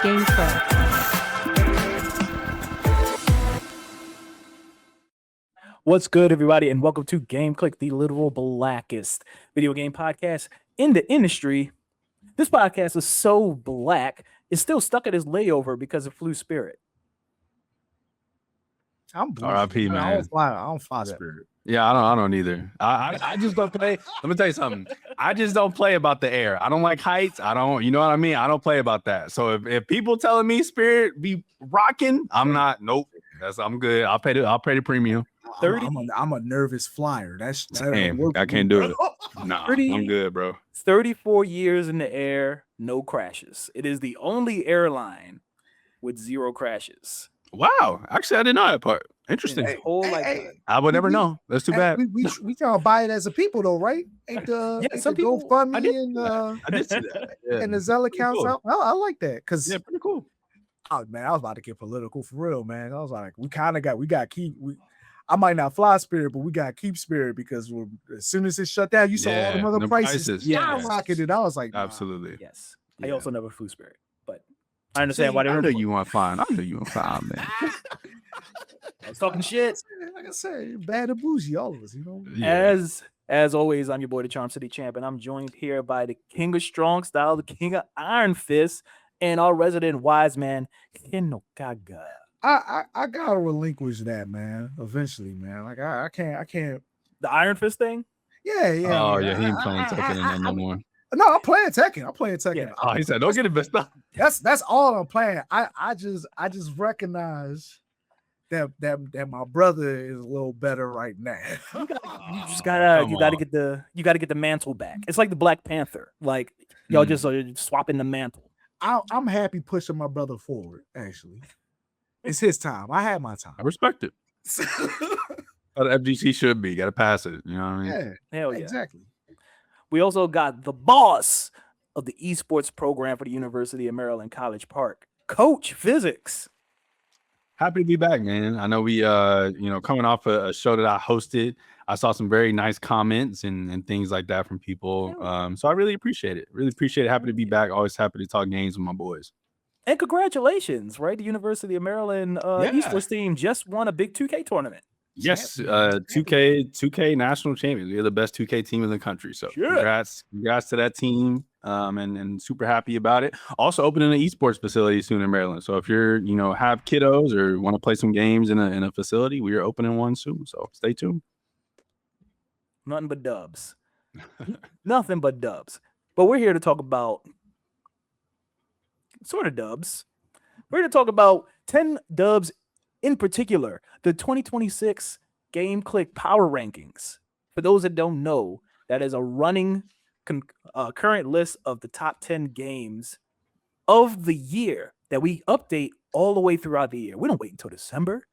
Game Clique. What's good, everybody, and welcome to Game Clique, the literal blackest video game podcast in the industry. This podcast is so black, it's still stuck at his layover because of Flu Spirit. I'm R.I.P. man. I don't fly Spirit. Yeah, I don't either. I just don't play. Let me tell you something. I just don't play about the air. I don't like heights. I don't, you know what I mean? I don't play about that. So if people telling me Spirit be rocking, I'm not. Nope. I'm good. I'll pay the premium. 30. I'm a nervous flyer. Damn, I can't do it. Nah, I'm good, bro. 34 years in the air, no crashes. It is the only airline with 0 crashes. Wow. Actually, I didn't know that part. Interesting. I would never know. That's too bad. We can't buy it as a people though, right? Ain't some people GoFundMe and I did see that. Yeah. And the Zelle accounts. Cool. I like that because pretty cool. Oh man, I was about to get political for real, man. I was like, I might not fly Spirit, but we got to keep Spirit because as soon as it shut down, you saw all the other prices skyrocketed. I was like, nah. Absolutely. Yes. Yeah. I also never flew Spirit, but I understand why they I know you want fine. I know you want fine, man. I was talking shit. Like I said, bad and bougie, all of us, you know. Yeah. As always, I'm your boy, the Charm City Champ, and I'm joined here by the King of Strong Style, the King of Iron Fist, and our resident wise man, Hinokaga. I gotta relinquish that, man. Eventually, man. Like I can't. The Iron Fist thing. Yeah. Oh yeah, he ain't playing Tekken no more. No, I'm playing Tekken. Yeah. Oh, he said, "Don't get it messed up." That's all I'm playing. I just recognize that my brother is a little better right now. You gotta get the mantle back. It's like the Black Panther. Like y'all just are swapping the mantle. I'm happy pushing my brother forward. Actually, it's his time. I had my time. I respect it. How the FGC should be. Got to pass it. You know what I mean? Yeah. Hell yeah. Exactly. We also got the boss of the esports program for the University of Maryland College Park, Coach Physics. Happy to be back, man. I know we, coming off a show that I hosted. I saw some very nice comments and things like that from people. So I really appreciate it. Happy to be back. Always happy to talk games with my boys. And congratulations, right? The University of Maryland esports team just won a big 2K tournament. Yes, 2K national champions. We're the best 2K team in the country. So congrats to that team. And super happy about it. Also opening an esports facility soon in Maryland. So if you're, have kiddos or want to play some games in a facility, we are opening one soon. So stay tuned. Nothing but dubs. Nothing but dubs. But we're here to talk about sort of dubs. We're going to talk about 10 dubs in particular, the 2026 Game Clique Power Rankings. For those that don't know, that is a running current list of the top 10 games of the year that we update all the way throughout the year. We don't wait until December.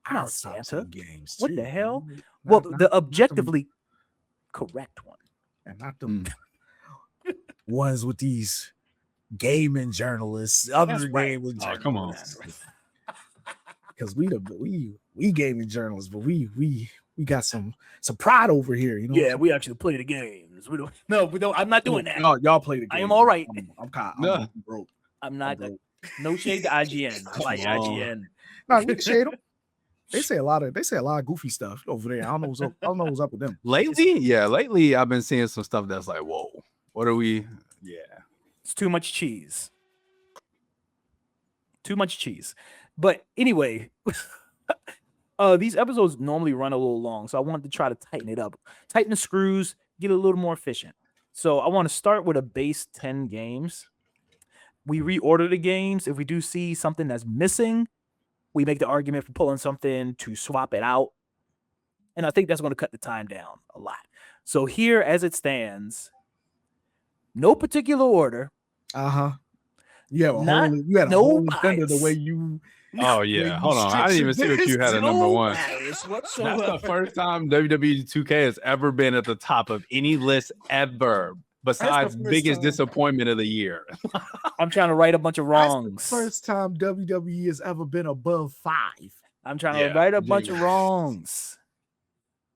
Not Santa. Games what the hell? The objectively correct one. And not the ones with these gaming journalists. Other gaming journalists. Oh, come on. Because we gaming journalists, but we got some pride over here, you know. Yeah, we actually play the games. We don't. I'm not doing that. No, y'all play the games. I am all right. I'm broke. I'm not. No shade to IGN. I like IGN. No, we can shade them. They say a lot of goofy stuff over there. I don't know what's up with them. Lately I've been seeing some stuff that's like, whoa, what are we? Yeah, it's too much cheese. But anyway, these episodes normally run a little long, so I wanted to try to tighten it up, tighten the screws, get a little more efficient. So I want to start with a base 10 games. We reorder the games. If we do see something that's missing, we make the argument for pulling something to swap it out. And I think that's going to cut the time down a lot. So here, as it stands, no particular order. You had a whole agenda the way you. Oh yeah, hold on. I didn't even see what you had at number one. That's the first time WWE 2K has ever been at the top of any list ever. Besides biggest disappointment of the year. I'm trying to right a bunch of wrongs. That's the first time WWE has ever been above 5. I'm trying to right a bunch of wrongs.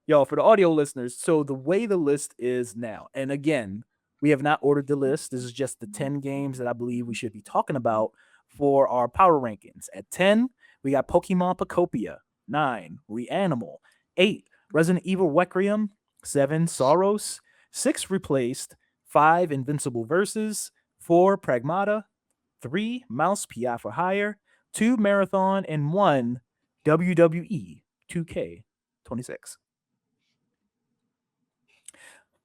Yo, for the audio listeners, so the way the list is now, and again, we have not ordered the list. This is just the 10 games that I believe we should be talking about for our power rankings. At 10, we got Pokemon Pokopia. 9, Reanimal. 8, Resident Evil Requiem. 7, Saros. 6, Replaced. 5, Invincible Versus. 4, Pragmata. 3, Mouse PI for Hire. 2, Marathon. And 1, WWE 2K26.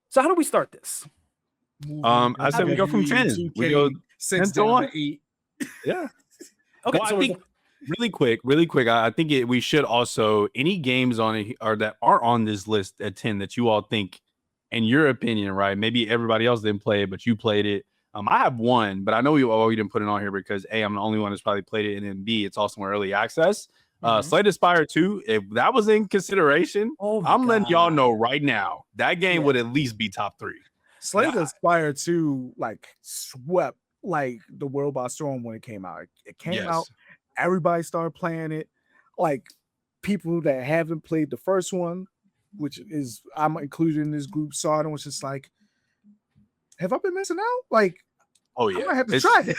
So how do we start this? I said we go from 10. We go 6 to 1. 8. Yeah. Okay, Well, so I think really quick. I think we should also any games on it or that are on this list at 10 that you all think, in your opinion, right? Maybe everybody else didn't play it, but you played it. I have one, but I know we didn't put it on here because A, I'm the only one that's probably played it, and then B, it's also in early access. Slay the Spire 2, if that was in consideration, I'm letting y'all know right now that game would at least be top 3. Slay the Spire 2 like swept like the world by storm when it came out. It came out, everybody started playing it. Like people that haven't played the first one, which is I'm included in this group, saw it and was just like, have I been missing out? Like, oh yeah, I'm gonna have to try it.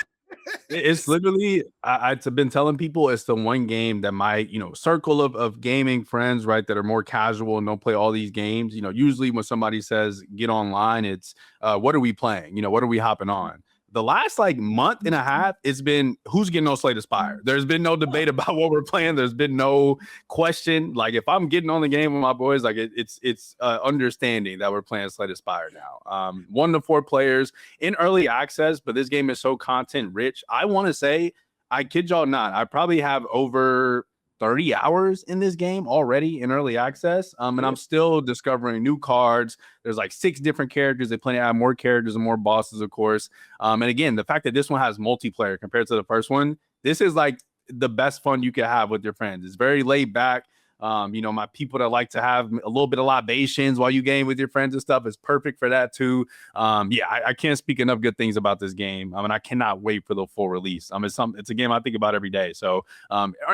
It's literally, I've been telling people it's the one game that my, circle of gaming friends, right, that are more casual and don't play all these games. Usually when somebody says get online, it's what are we playing? What are we hopping on? The last month and a half, it's been who's getting on Slay the Spire. There's been no debate about what we're playing. There's been no question. Like if I'm getting on the game with my boys, like it's understanding that we're playing Slay the Spire now. 1 to 4 players in early access, but this game is so content rich. I want to say, I kid y'all not, I probably have over 30 hours in this game already in early access. And I'm still discovering new cards. There's 6 different characters. They plan to add more characters and more bosses, of course. And again, the fact that this one has multiplayer compared to the first one, this is the best fun you can have with your friends. It's very laid back. My people that like to have a little bit of libations while you game with your friends and stuff is perfect for that too. I can't speak enough good things about this game. I cannot wait for the full release. It's a game I think about every day. So,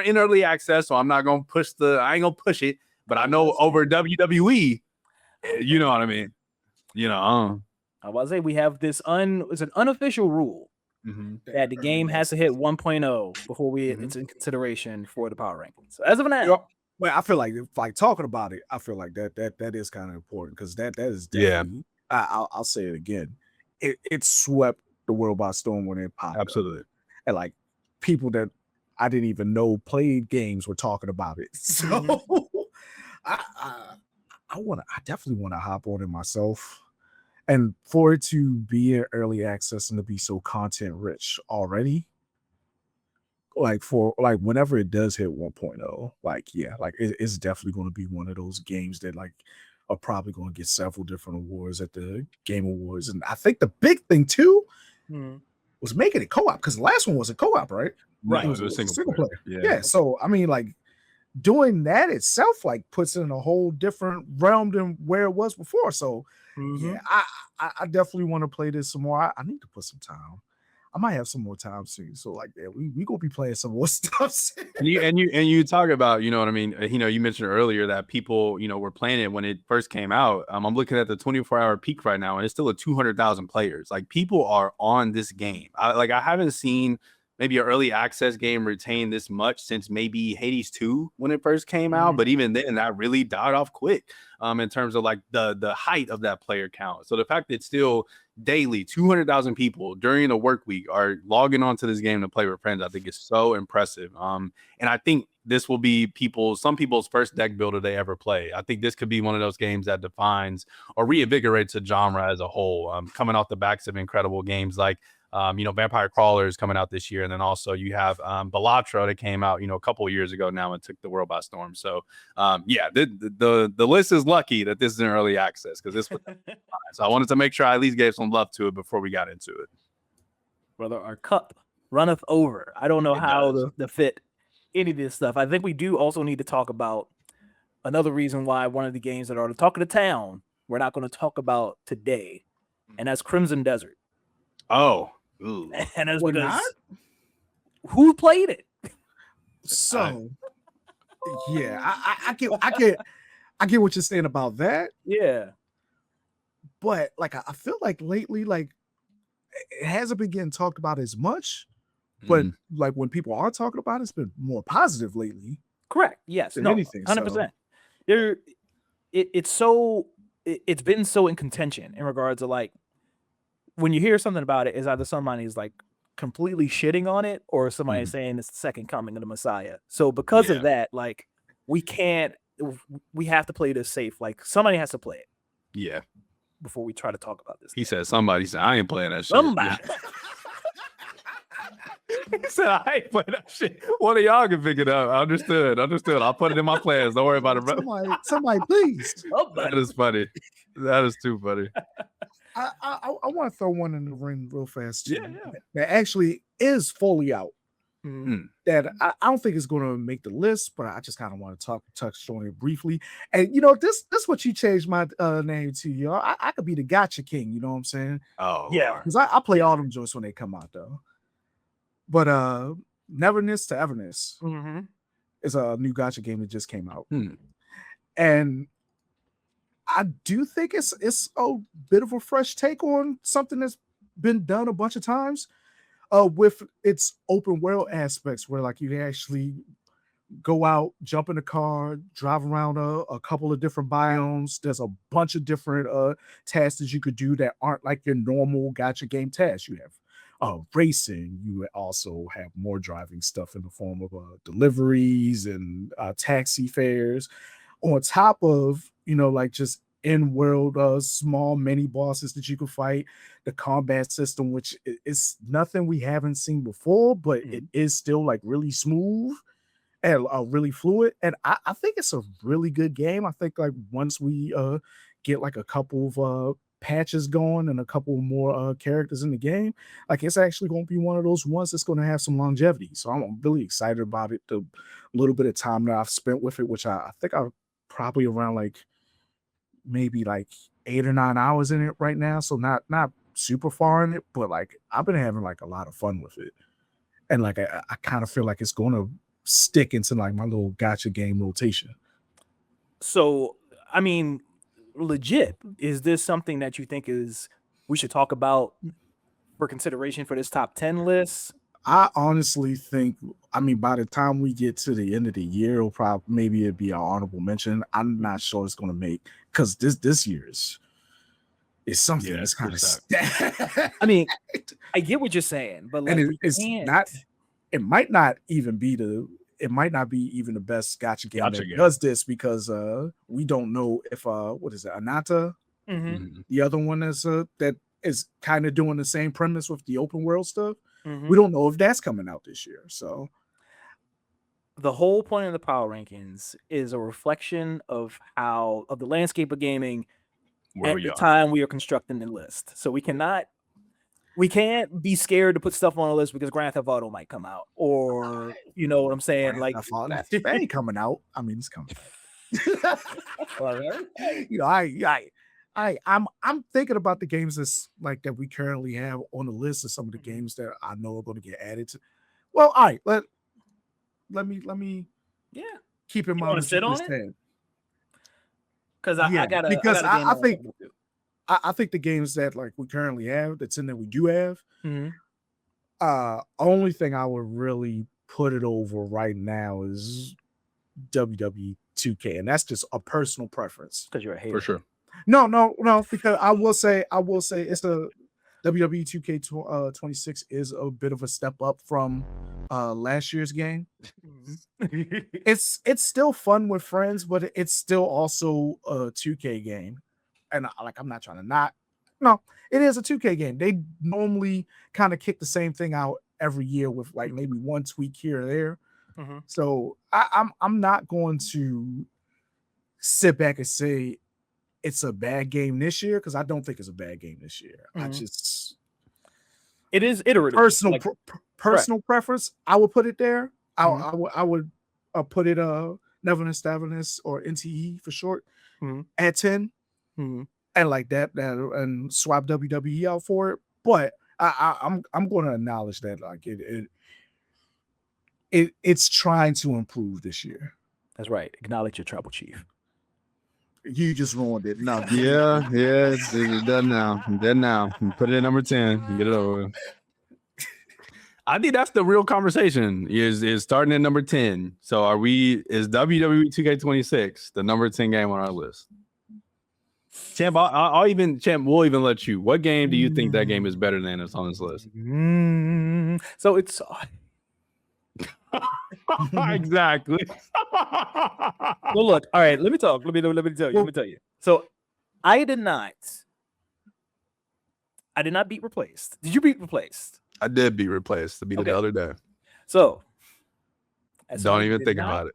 in early access, so I'm not gonna I ain't gonna push it, but I know over WWE, you know what I mean. I was say we have this it's an unofficial rule that the game has to hit 1.0 before it's in consideration for the power rankings. So as of now. Well, I feel like talking about it, I feel like that is kind of important because that is definitely, I'll say it again. It swept the world by storm when it popped. Absolutely. Up. And people that I didn't even know played games were talking about it. So I definitely want to hop on it myself. And for it to be in early access and to be so content rich already. Whenever it does hit 1.0, it's definitely going to be one of those games that are probably going to get several different awards at the Game Awards. And I think the big thing too was making it co-op because the last one was a co-op, right? Right, it was a single player. Yeah. So doing that itself puts it in a whole different realm than where it was before. So I definitely want to play this some more. I need to put some time. I might have some more time soon. So we gonna be playing some more stuff. and you talk about, you know what I mean? You mentioned earlier that people, were playing it when it first came out. I'm looking at the 24-hour peak right now, and it's still at 200,000 players. People are on this game. I haven't seen maybe an early access game retain this much since maybe Hades 2 when it first came out. But even then, that really died off quick in terms of the height of that player count. So the fact that it's still daily 200,000 people during the work week are logging onto this game to play with friends, I think is so impressive. And I think this will be some people's first deck builder they ever play. I think this could be one of those games that defines or reinvigorates a genre as a whole, coming off the backs of incredible games like Vampire Crawler is coming out this year, and then also you have Balatro that came out a couple of years ago now and took the world by storm. So the list is lucky that this is in early access because this was so I wanted to make sure I at least gave some love to it before we got into it. Brother, our cup runneth over. I don't know how to fit any of this stuff. I think we do also need to talk about another reason why one of the games that are the talk of the town we're not going to talk about today, and that's Crimson Desert. Oh. Ooh. And that's because who played it? So I get what you're saying about that. Yeah. But I feel like lately, it hasn't been getting talked about as much, But like when people are talking about it, it's been more positive lately. Correct. Yes. Than No. anything. 100%. It's been so in contention in regards to like when you hear something about it, is either somebody's like completely shitting on it or somebody saying it's the second coming of the Messiah. So because of that, like we have to play this safe. Like somebody has to play it. Yeah. Before we try to talk about this. He said somebody said I ain't playing that shit. Somebody. He said I ain't playing that shit. One of y'all can pick it up. I understood. I'll put it in my plans. Don't worry about it. Somebody please. That is funny. That is too funny. I want to throw one in the ring real fast too. Yeah. That actually is fully out. That I don't think is going to make the list, but I just kind of want to touch on it briefly. And you know, this what you changed my name to, y'all. I could be the Gotcha King. You know what I'm saying? Oh yeah, because I play all them joints when they come out though. But Neverness to Everness is a new Gotcha game that just came out, and I do think it's a bit of a fresh take on something that's been done a bunch of times. With its open world aspects, where like you actually go out, jump in a car, drive around a couple of different biomes. There's a bunch of different tasks that you could do that aren't like your normal Gotcha game tasks. You have racing. You also have more driving stuff in the form of deliveries and taxi fares. On top of, you know, like just in-world small mini bosses that you can fight, the combat system, which is nothing we haven't seen before, but it is still like really smooth and really fluid. And I think it's a really good game. I think like once we get like a couple of patches going and a couple more characters in the game, like it's actually going to be one of those ones that's going to have some longevity. So I'm really excited about it. The little bit of time that I've spent with it, which I think I've probably around like maybe like 8 or 9 hours in it right now. So not super far in it, but like I've been having like a lot of fun with it. And like I kind of feel like it's going to stick into like my little Gotcha game rotation. So, I mean, legit, is this something that you think we should talk about for consideration for this top 10 list? I honestly think, I mean, by the time we get to the end of the year, maybe it'd be an honorable mention. I'm not sure it's going to make, because this year's is something that's kind of. I mean, I get what you're saying, but like, and it's not. It might not be even the best Gotcha game that does this, because we don't know if what is it, Anata, the other one that is kind of doing the same premise with the open world stuff. We don't know if that's coming out this year. So the whole point of the power rankings is a reflection of the landscape of gaming at the time we are constructing the list. So we can't be scared to put stuff on a list because Grand Theft Auto might come out, or you know what I'm saying? Grand like it ain't coming out. I mean, it's coming. All right. You know, I'm thinking about the games that we currently have on the list of some of the games that I know are going to get added to. Well, all right, let me keep in mind. Want to sit on it? Because I think the games that like we currently have, that's in there we do have. Only thing I would really put it over right now is WWE 2K, and that's just a personal preference. Because you're a hater. For sure. No, because I will say it's a WWE 2K26 is a bit of a step up from last year's game. It's still fun with friends, but it's still also a 2K game. And I'm not trying to it is a 2K game. They normally kind of kick the same thing out every year with like maybe one tweak here or there. So I'm not going to sit back and say it's a bad game this year, because I don't think it's a bad game this year. It is iterative. Personal preference. I would put it there. I would put it Neverness Daverness or NTE for short at 10, and like that and swap WWE out for it. But I'm going to acknowledge that like it's trying to improve this year. That's right. Acknowledge your tribal chief. You just ruined it. No. Yeah, it's done now. Put it at number 10. Get it over with. I think that's the real conversation. Is starting at number 10. So is WWE 2K26 the number 10 game on our list? Champ, we'll even let you. What game do you think that game is better than it's on this list? So it's exactly. Well, look, all right, let me talk. Let me tell you. So I did not beat Replaced. Did you beat Replaced? I did beat Replaced. I beat it the other day. So don't even think about it.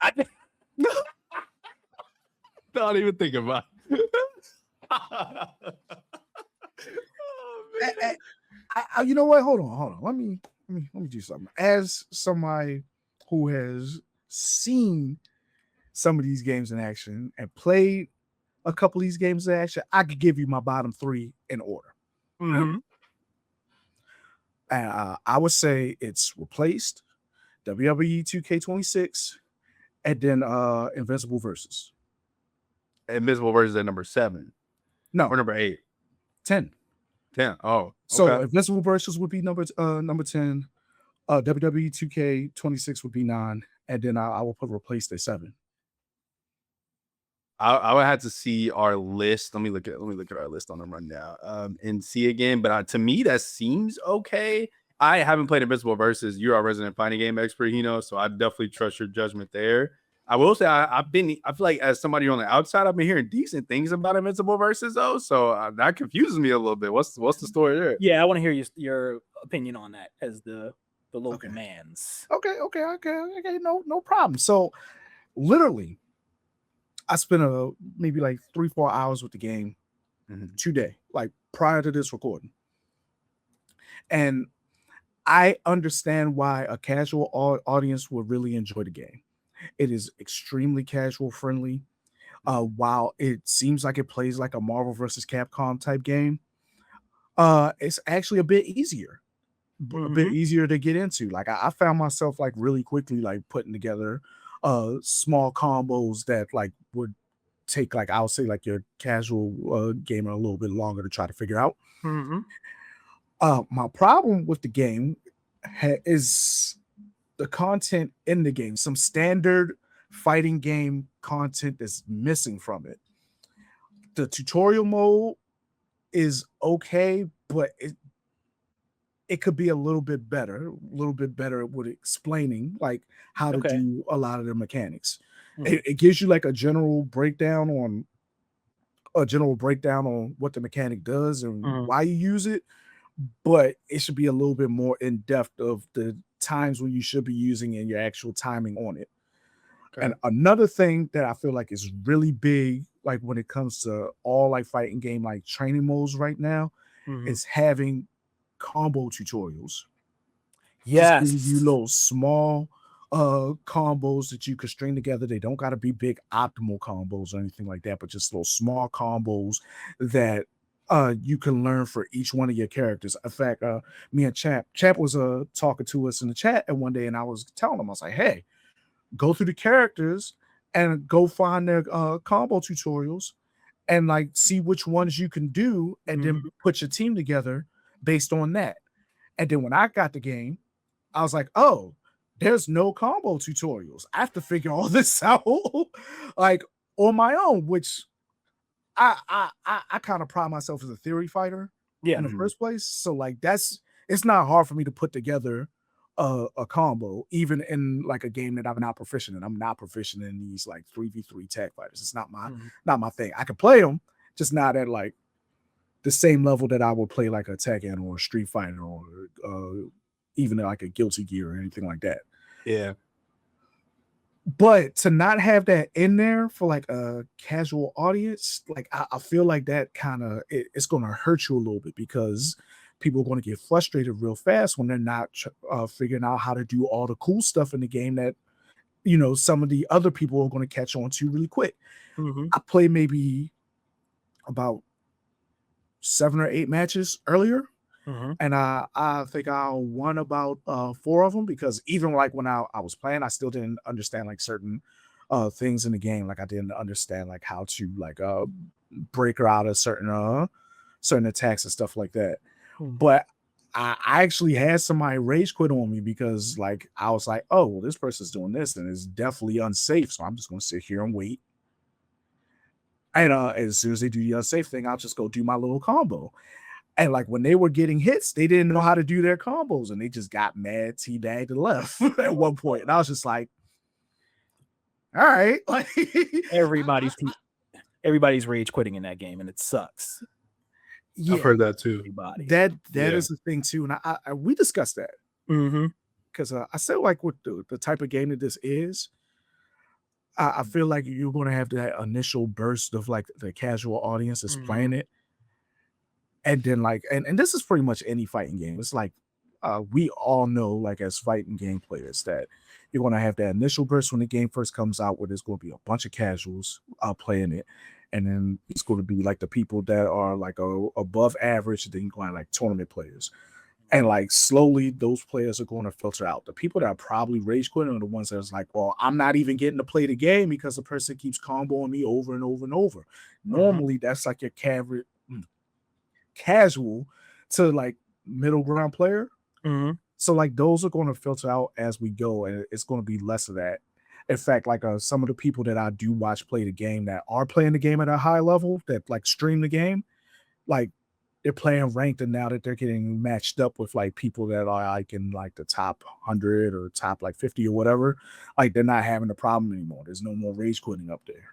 Don't even think about it. You know what? Hold on. Let me do something. As somebody who has seen some of these games in action and played a couple of these games in action, I could give you my bottom 3 in order. Mm-hmm. And I would say it's Replaced, WWE 2K26, and then Invincible Versus. Invincible Versus at number 7. No, or number 8. 10. 10. Oh, okay. So Invincible Versus would be number 10. WWE 2K26 would be 9, and then I will put Replaced at 7. I would have to see our list. Let me look at our list on the rundown and see again. But to me, that seems okay. I haven't played Invincible Versus. You're our resident fighting game expert, so I definitely trust your judgment there. I will say I feel like as somebody on the outside, I've been hearing decent things about Invincible Versus though, so that confuses me a little bit. What's the story there? Yeah, I want to hear your opinion on that as the local man's. Okay, no problem. So literally, I spent maybe like 3-4 hours with the game today, like prior to this recording, and I understand why a casual audience would really enjoy the game. It is extremely casual friendly. While it seems like it plays like a Marvel versus Capcom type game, it's actually a bit easier. A bit easier to get into. Like I found myself like really quickly like putting together small combos that like would take like I'll say like your casual gamer a little bit longer to try to figure out. My problem with the game is the content in the game. Some standard fighting game content that's missing from it. The tutorial mode is okay, but it could be a little bit better with explaining like how to do a lot of the mechanics. It gives you like a general breakdown on what the mechanic does and why you use it, but it should be a little bit more in depth of the times when you should be using and your actual timing on it. And another thing that I feel like is really big, like when it comes to all like fighting game like training modes right now, is having combo tutorials. Yes, just you little small combos that you can string together. They don't got to be big optimal combos or anything like that, but just little small combos that you can learn for each one of your characters. In fact, me and Champ was talking to us in the chat and one day, and I was telling him, I was like, hey, go through the characters and go find their combo tutorials and like see which ones you can do and then put your team together based on that. And then when I got the game, I was like, oh, there's no combo tutorials. I have to figure all this out like on my own, which I kind of pride myself as a theory fighter in the first place. So like it's not hard for me to put together a combo, even in like a game that I'm not proficient in. I'm not proficient in these like 3v3 tag fighters. It's not my thing. I can play them, just not at like the same level that I would play like a Tekken or a Street Fighter or even like a Guilty Gear or anything like that. Yeah. But to not have that in there for like a casual audience, like I feel like that kind of it's going to hurt you a little bit because people are going to get frustrated real fast when they're not figuring out how to do all the cool stuff in the game that some of the other people are going to catch on to really quick. I played maybe about 7 or 8 matches earlier. And I think I won about 4 of them because even like when I was playing, I still didn't understand like certain things in the game. Like I didn't understand like how to like break her out of certain attacks and stuff like that. But I actually had somebody rage quit on me because like I was like, oh, well, this person's doing this and it's definitely unsafe. So I'm just gonna sit here and wait. And as soon as they do the unsafe thing, I'll just go do my little combo. And like when they were getting hits, they didn't know how to do their combos and they just got mad, teabagged, and left at one point. And I was just like, all right. Like everybody's rage quitting in that game, and it sucks. Yeah, I've heard that too. Everybody. That is the thing too, and I we discussed that because I said like with the type of game that this is, I feel like you're going to have that initial burst of like the casual audience is playing it, and then like and this is pretty much any fighting game. It's like we all know like as fighting game players that you're going to have that initial burst when the game first comes out, where there's going to be a bunch of casuals playing it. And then it's going to be like the people that are like above average, then you're going to like tournament players. And like slowly those players are going to filter out. The people that are probably rage quitting are the ones that's like, well, I'm not even getting to play the game because the person keeps comboing me over and over and over. Normally that's like your casual to like middle ground player. So like those are going to filter out as we go, and it's going to be less of that. In fact, like some of the people that I do watch play the game that are playing the game at a high level that like stream the game, like they're playing ranked, and now that they're getting matched up with like people that are like in like the top 100 or top like 50 or whatever, like they're not having a problem anymore. There's no more rage quitting up there.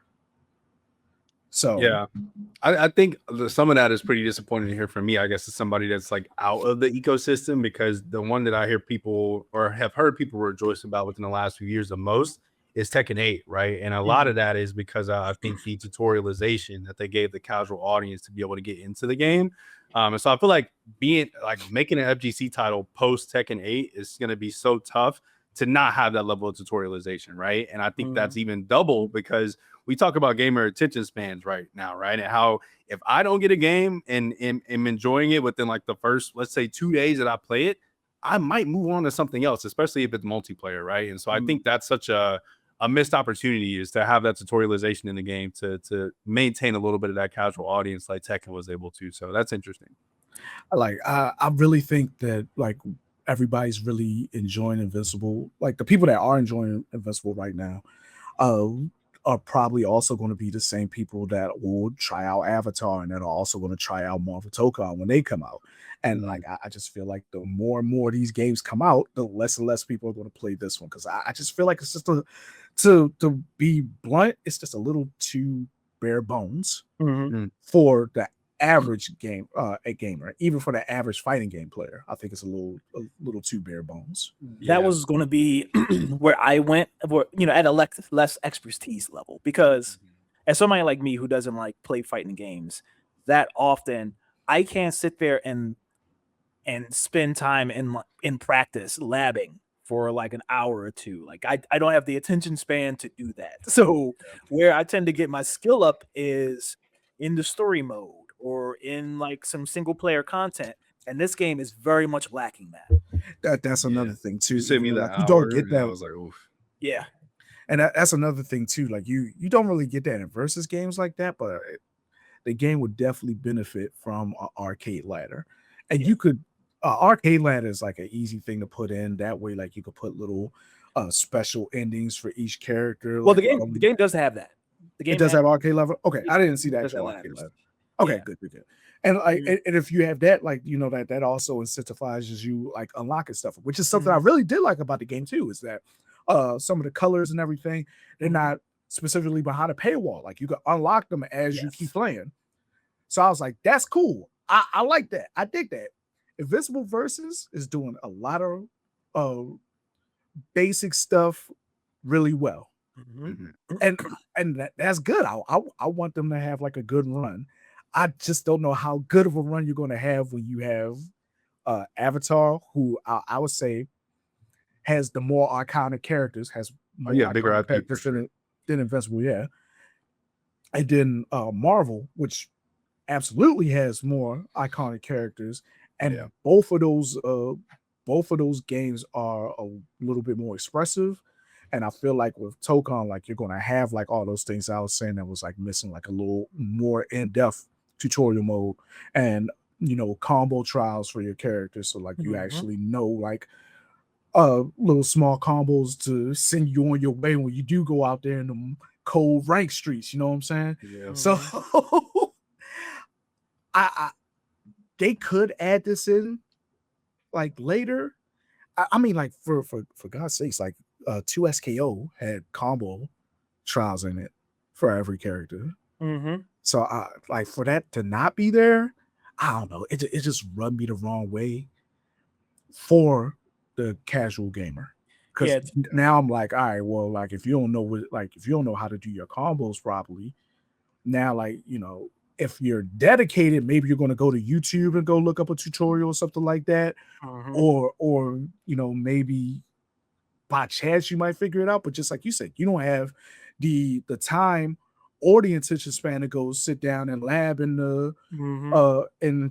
So yeah, I think some of that is pretty disappointing to hear from me. I guess as somebody that's like out of the ecosystem, because the one that I hear people or have heard people rejoice about within the last few years the most is Tekken 8, right? And a lot of that is because I think the tutorialization that they gave the casual audience to be able to get into the game. And so I feel like making an FGC title post Tekken 8 is going to be so tough to not have that level of tutorialization, right? And I think that's even double because we talk about gamer attention spans right now, right? And how if I don't get a game and am enjoying it within like the first, let's say 2 days that I play it, I might move on to something else, especially if it's multiplayer, right? And so I think that's such a missed opportunity is to have that tutorialization in the game to maintain a little bit of that casual audience like Tekken was able to. So that's interesting. I really think that like everybody's really enjoying Invincible. Like the people that are enjoying Invincible right now are probably also going to be the same people that will try out Avatar and that are also going to try out Marvel Tokon when they come out. And like I just feel like the more and more these games come out, the less and less people are going to play this one, because I just feel like it's just to be blunt, it's just a little too bare bones for the average gamer, even for the average fighting game player. I think it's a little too bare bones. That was going to be where I went, at a less expertise level, because as somebody like me who doesn't like play fighting games that often, I can't sit there and spend time in practice labbing for like an hour or two. Like I don't have the attention span to do that. So where I tend to get my skill up is in the story mode or in like some single player content. And this game is very much lacking that. That's another thing too. You sent me that. You don't get that. I was like, oof. Yeah. And that's another thing too. Like you don't really get that in versus games like that, but the game would definitely benefit from an arcade ladder. And you could arcade ladder is like an easy thing to put in. That way, like you could put little special endings for each character. Well, like, the game does have that. The game does have arcade level. Okay, I didn't see that. Arcade ladder. Okay, good. And like, and if you have that, like that also incentivizes you like unlocking stuff, which is something I really did like about the game too. Is that some of the colors and everything, they're not specifically behind a paywall. Like you can unlock them as you keep playing. So I was like, that's cool. I like that. I dig that. Invincible Versus is doing a lot of basic stuff really well. And that's good. I want them to have like a good run. I just don't know how good of a run you're going to have when you have Avatar, who I would say has the more iconic characters, has more bigger characters than Invincible, and then Marvel, which absolutely has more iconic characters, and both of those games are a little bit more expressive. And I feel like with Tokon, like you're gonna have like all those things I was saying that was like missing, like a little more in-depth tutorial mode. And combo trials for your character. So like you Mhm. actually know like little small combos to send you on your way when you do go out there in the cold rank streets. You know what I'm saying? Yeah. So I they could add this in like later. I mean, like for God's sakes, like 2SKO had combo trials in it for every character. Mhm. So like for that to not be there, I don't know. It just rubbed me the wrong way for the casual gamer. Because Yeah. now I'm like, all right, well, like if you don't know how to do your combos properly, now like if you're dedicated, maybe you're going to go to YouTube and go look up a tutorial or something like that, Mhm. or maybe by chance you might figure it out. But just like you said, you don't have the time or the attention span to go sit down and lab in the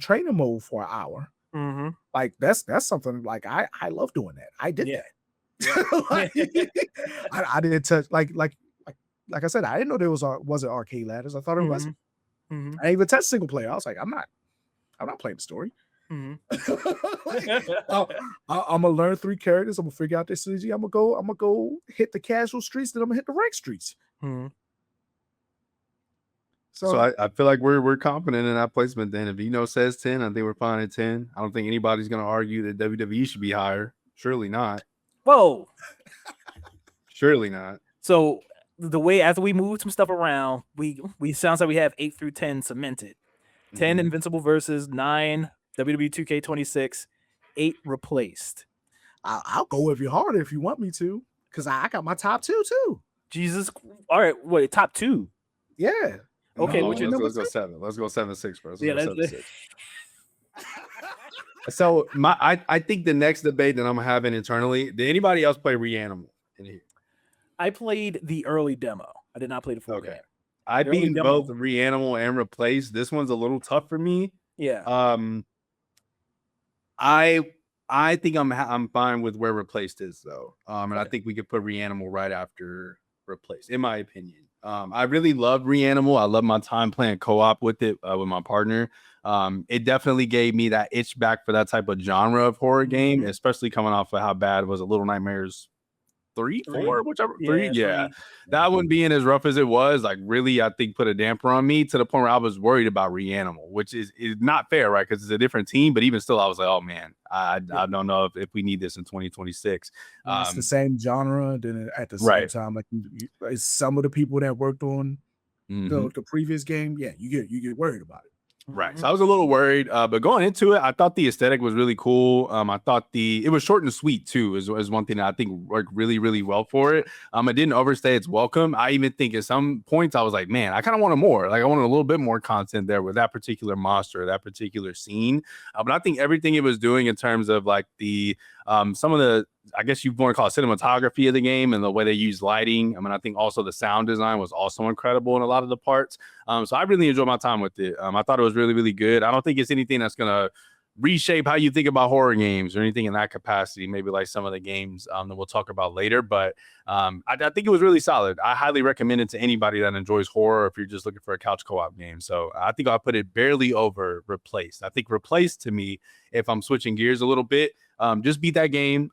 trainer mode for an hour. Mhm. Like that's something like I love doing that. I did Yeah. that. Like, I didn't touch like I said, I didn't know there wasn't arcade ladders. I thought it was. Mhm. I didn't even touch single player. I was like, I'm not playing the story. Mhm. I'm gonna learn 3 characters. I'm gonna figure out their synergy. I'm gonna go hit the casual streets. Then I'm gonna hit the rank streets. Mhm. So I feel like we're confident in that placement. Then if Eno says 10, I think we're fine at 10. I don't think anybody's gonna argue that WWE should be higher. Surely not. Whoa. Surely not. So the way as we move some stuff around, we sounds like we have 8 through 10 cemented. 10 Invincible versus 9 WWE 2K26, 8 replaced. I'll go with you harder if you want me to, because I got my top 2 too. Jesus. All right, wait, top 2. Yeah. Okay, let's go 7. Let's go 7-6 first. Yeah, let's go 7-6. So I think the next debate that I'm having internally, did anybody else play Reanimal in here? I played the early demo. I did not play the full game. I beat both Reanimal and Replace. This one's a little tough for me. Yeah. I think I'm fine with where Replaced is though. And I think we could put Reanimal right after Replace, in my opinion. I really love Reanimal. I love my time playing co-op with it with my partner. It definitely gave me that itch back for that type of genre of horror game, especially coming off of how bad was a Little Nightmares 3, 4, whichever 3. Yeah. That one being as rough as it was, like really, I think put a damper on me to the point where I was worried about Reanimal, which is not fair, right? Because it's a different team, but even still, I was like, oh man, I don't know if we need this in 2026. It's the same genre, then at the same time, like it's some of the people that worked on the previous game, you get worried about it. Right. So I was a little worried, but going into it, I thought the aesthetic was really cool. I thought it was short and sweet too, is one thing that I think worked really, really well for it. It didn't overstay its welcome. I even think at some points I was like, man, I kind of wanted more. Like I wanted a little bit more content there with that particular monster, that particular scene. But I think everything it was doing in terms of like the some of the, I guess you want to call it cinematography of the game and the way they use lighting. I mean, I think also the sound design was also incredible in a lot of the parts. So I really enjoyed my time with it. I thought it was really, really good. I don't think it's anything that's going to reshape how you think about horror games or anything in that capacity, maybe like some of the games that we'll talk about later. But I think it was really solid. I highly recommend it to anybody that enjoys horror if you're just looking for a couch co-op game. So I think I'll put it barely over Replaced. I think Replaced to me, if I'm switching gears a little bit, just beat that game.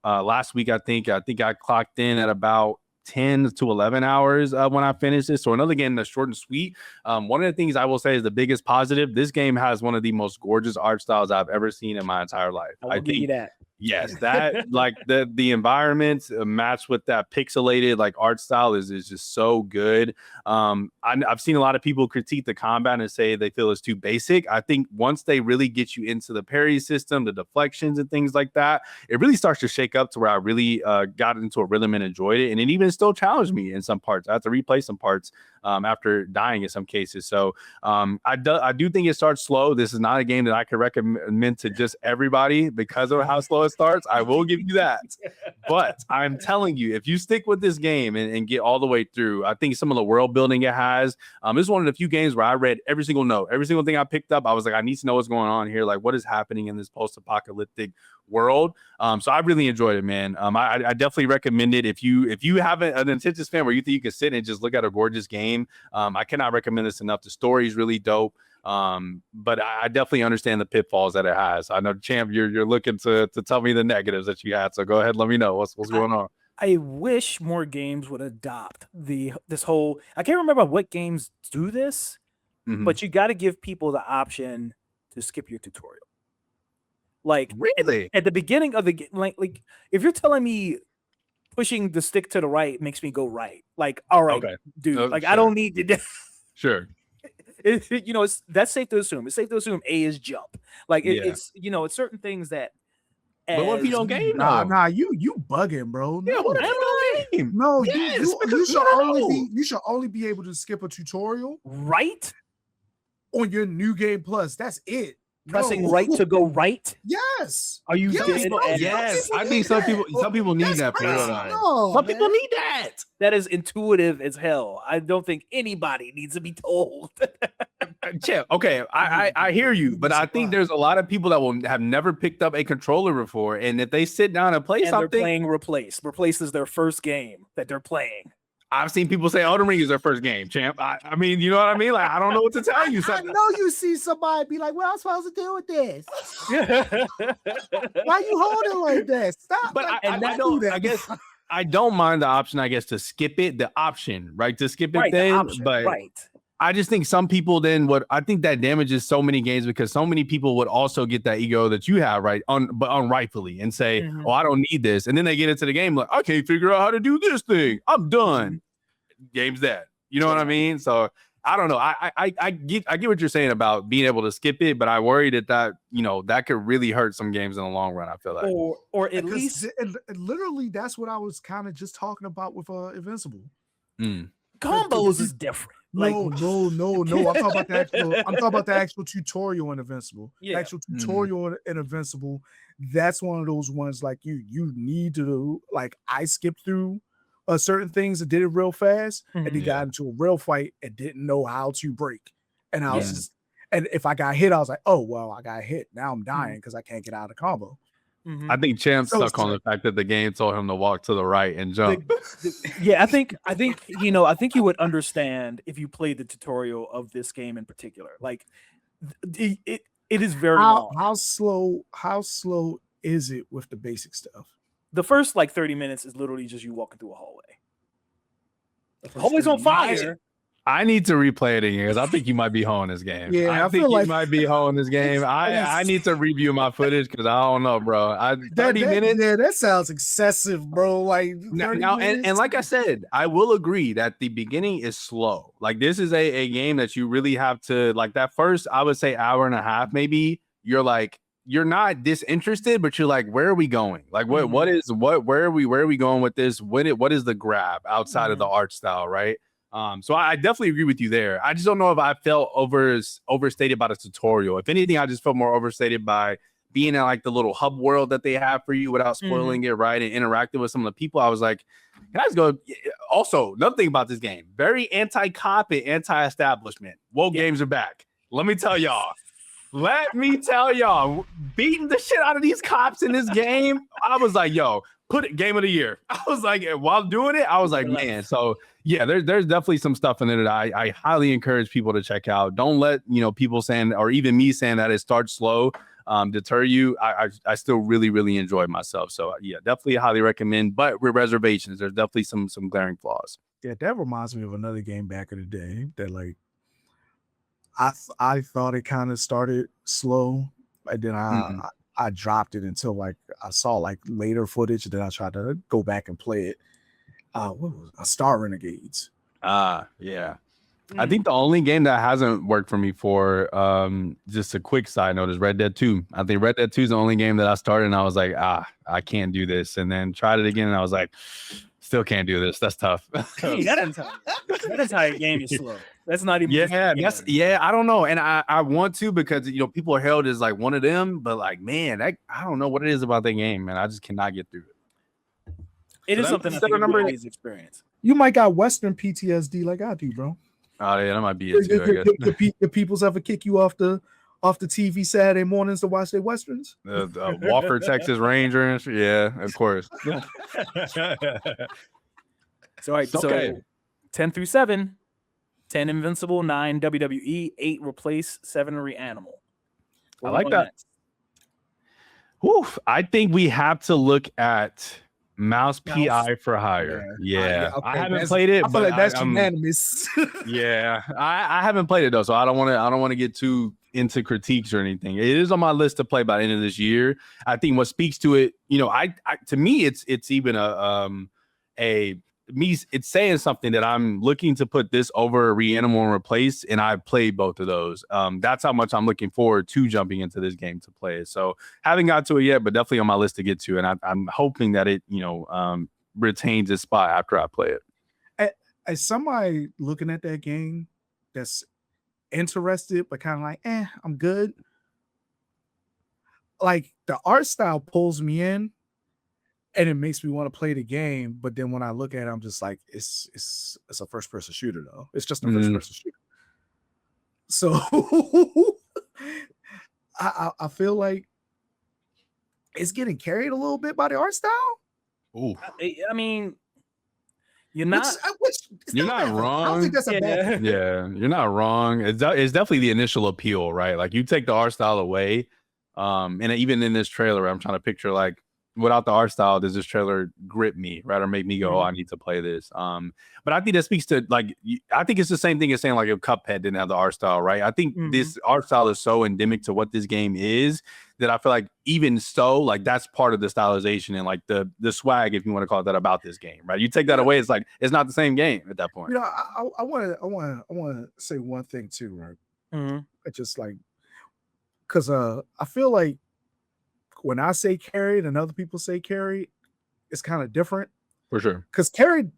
Last week, I think I clocked in at about 10 to 11 hours when I finished it. So another game that's short and sweet. One of the things I will say is the biggest positive, this game has one of the most gorgeous art styles I've ever seen in my entire life. I will give you that. Yes, that like the environments matched with that pixelated like art style is just so good. I've seen a lot of people critique the combat and say they feel it's too basic. I think once they really get you into the parry system, the deflections and things like that, it really starts to shake up to where I really got into a rhythm and enjoyed it. And it even still challenged me in some parts. I have to replay some parts after dying in some cases. So I do think it starts slow. This is not a game that I could recommend to just everybody because of how slow it starts. I will give you that. But I'm telling you, if you stick with this game and get all the way through, I think some of the world building it has, this is one of the few games where I read every single note, every single thing I picked up. I was like, I need to know what's going on here. Like, what is happening in this post-apocalyptic world? So I really enjoyed it, man. I definitely recommend it. If you have an intense fan where you think you can sit and just look at a gorgeous game, I cannot recommend this enough. The story is really dope. But I definitely understand the pitfalls that it has. I know, Champ, you're looking to tell me the negatives that you had. So go ahead, let me know what's going on. I wish more games would adopt this whole. I can't remember what games do this, but you got to give people the option to skip your tutorial. Like really at the beginning of the game, like if you're telling me pushing the stick to the right makes me go right, like all right, dude, like sure. I don't need to. Sure. That's safe to assume. It's safe to assume A is jump. Like it's it's certain things that. But what if you don't game? Nah, you bugging, bro. No, what if you don't game? No, you should only be able to skip a tutorial, right? On your new game plus. That's it. Pressing right to go right. Yes. Are you dead? Yes. I think some people need that. Some people need that. That is intuitive as hell. I don't think anybody needs to be told. Chip, okay, I hear you, but I think there's a lot of people that will have never picked up a controller before, and if they sit down and play something, they're playing Replace is their first game that they're playing. I've seen people say Elden Ring is their first game, Champ. I mean, you know what I mean? Like, I don't know what to tell you. I know you see somebody be like, what am I supposed to do with this? Why you holding like that? Stop. But I don't mind the option, I guess, to skip it. The option, right? To skip it right. I just think some people I think that damages so many games because so many people would also get that ego that you have, right? But unrightfully and say, oh, I don't need this. And then they get into the game like, I can't figure out how to do this thing. I'm done. Game's dead. You know what I mean? So I don't know. I get what you're saying about being able to skip it, but I worry that could really hurt some games in the long run, I feel like. Or at least literally that's what I was kind of just talking about with Invincible. Combos is different. No. I'm talking about the actual tutorial in Invincible. Yeah. The actual tutorial in Invincible. That's one of those ones like you need to like. I skipped through certain things and did it real fast, and then got into a real fight and didn't know how to break. And I was just, and if I got hit, I was like, oh well, I got hit. Now I'm dying because I can't get out of the combo. I think Champ stuck on the fact that the game told him to walk to the right and jump. I think you would understand if you played the tutorial of this game in particular. Like it is very long. How slow is it with the basic stuff? The first 30 minutes is literally just you walking through a hallway. The hallway's on fire. I need to replay it again because I think you might be holding this game. Yeah, I think you might be holding this game. I need to review my footage because I don't know, bro. 30 minutes. Yeah, that sounds excessive, bro. Like now, and like I said, I will agree that the beginning is slow. Like this is a game that you really have to like that first, I would say hour and a half, maybe. You're not disinterested, but you're like, where are we going? Like where are we going with this? What is the grab outside of the art style, right? So I definitely agree with you there. I just don't know if I felt overstated by the tutorial. If anything, I just felt more overstated by being in like the little hub world that they have for you without spoiling it, right? And interacting with some of the people. I was like, can I just go? Also, another thing about this game, very anti-cop and anti-establishment. Woke games are back. Let me tell y'all, beating the shit out of these cops in this game. I was like, yo, put it game of the year. I was like, while doing it, I was like, man. So yeah, there's definitely some stuff in there that I highly encourage people to check out. Don't let people saying, or even me saying that it starts slow, deter you. I still really, really enjoyed myself. So yeah, definitely highly recommend, but with reservations. There's definitely some glaring flaws. Yeah, that reminds me of another game back in the day that like I thought it kind of started slow, and then I dropped it until like I saw like later footage, and then I tried to go back and play it. What was it? Star Renegades? Yeah. I think the only game that hasn't worked for me for just a quick side note is Red Dead 2. I think Red Dead 2 is the only game that I started and I was like, I can't do this. And then tried it again and I was like, still can't do this. That's tough. That entire game is slow. That's not even I don't know. And I want to because people are held as like one of them, but like man, I don't know what it is about that game, man. I just cannot get through it. It is something I think everybody's experience. You might got Western PTSD like I do, bro. Oh yeah, that might be it too. I guess. The peoples ever kick you off the TV Saturday mornings to watch their Westerns? Wofford, Texas Rangers. Yeah, of course. So 10 through 7. 10 invincible, 9 WWE, 8 replace, 7 reanimal. I like that. Oof, I think we have to look at Mouse PI for hire. Yeah. Okay, I haven't played it, I feel like that's unanimous. Yeah, I haven't played it though, so I don't want to get too into critiques or anything. It is on my list to play by the end of this year. I think what speaks to it, I to me, it's even it's saying something that I'm looking to put this over Reanimal and Replace, and I played both of those. That's how much I'm looking forward to jumping into this game to play it. So haven't got to it yet, but definitely on my list to get to, and I'm hoping that it retains its spot after I play it. As somebody looking at that game that's interested but kind of like, I'm good. Like the art style pulls me in. And it makes me want to play the game, but then when I look at it, I'm just like, it's a first person shooter though. It's just a first person shooter. So I feel like it's getting carried a little bit by the art style. Oh, I mean, you're not wrong. I don't think that's a bad thing. Yeah, you're not wrong. It's definitely the initial appeal, right? Like you take the art style away, and even in this trailer, I'm trying to picture like, without the art style, does this trailer grip me, right, or make me go, oh, I need to play this? But I think that speaks to like, I think it's the same thing as saying like if Cuphead didn't have the art style, right? I think this art style is so endemic to what this game is that I feel like even so, like that's part of the stylization and like the swag, if you want to call it that, about this game, right? You take that away, it's like it's not the same game at that point. I want to say one thing too, right? It's just like, because I feel like when I say carried and other people say carried, it's kind of different. For sure. Because carried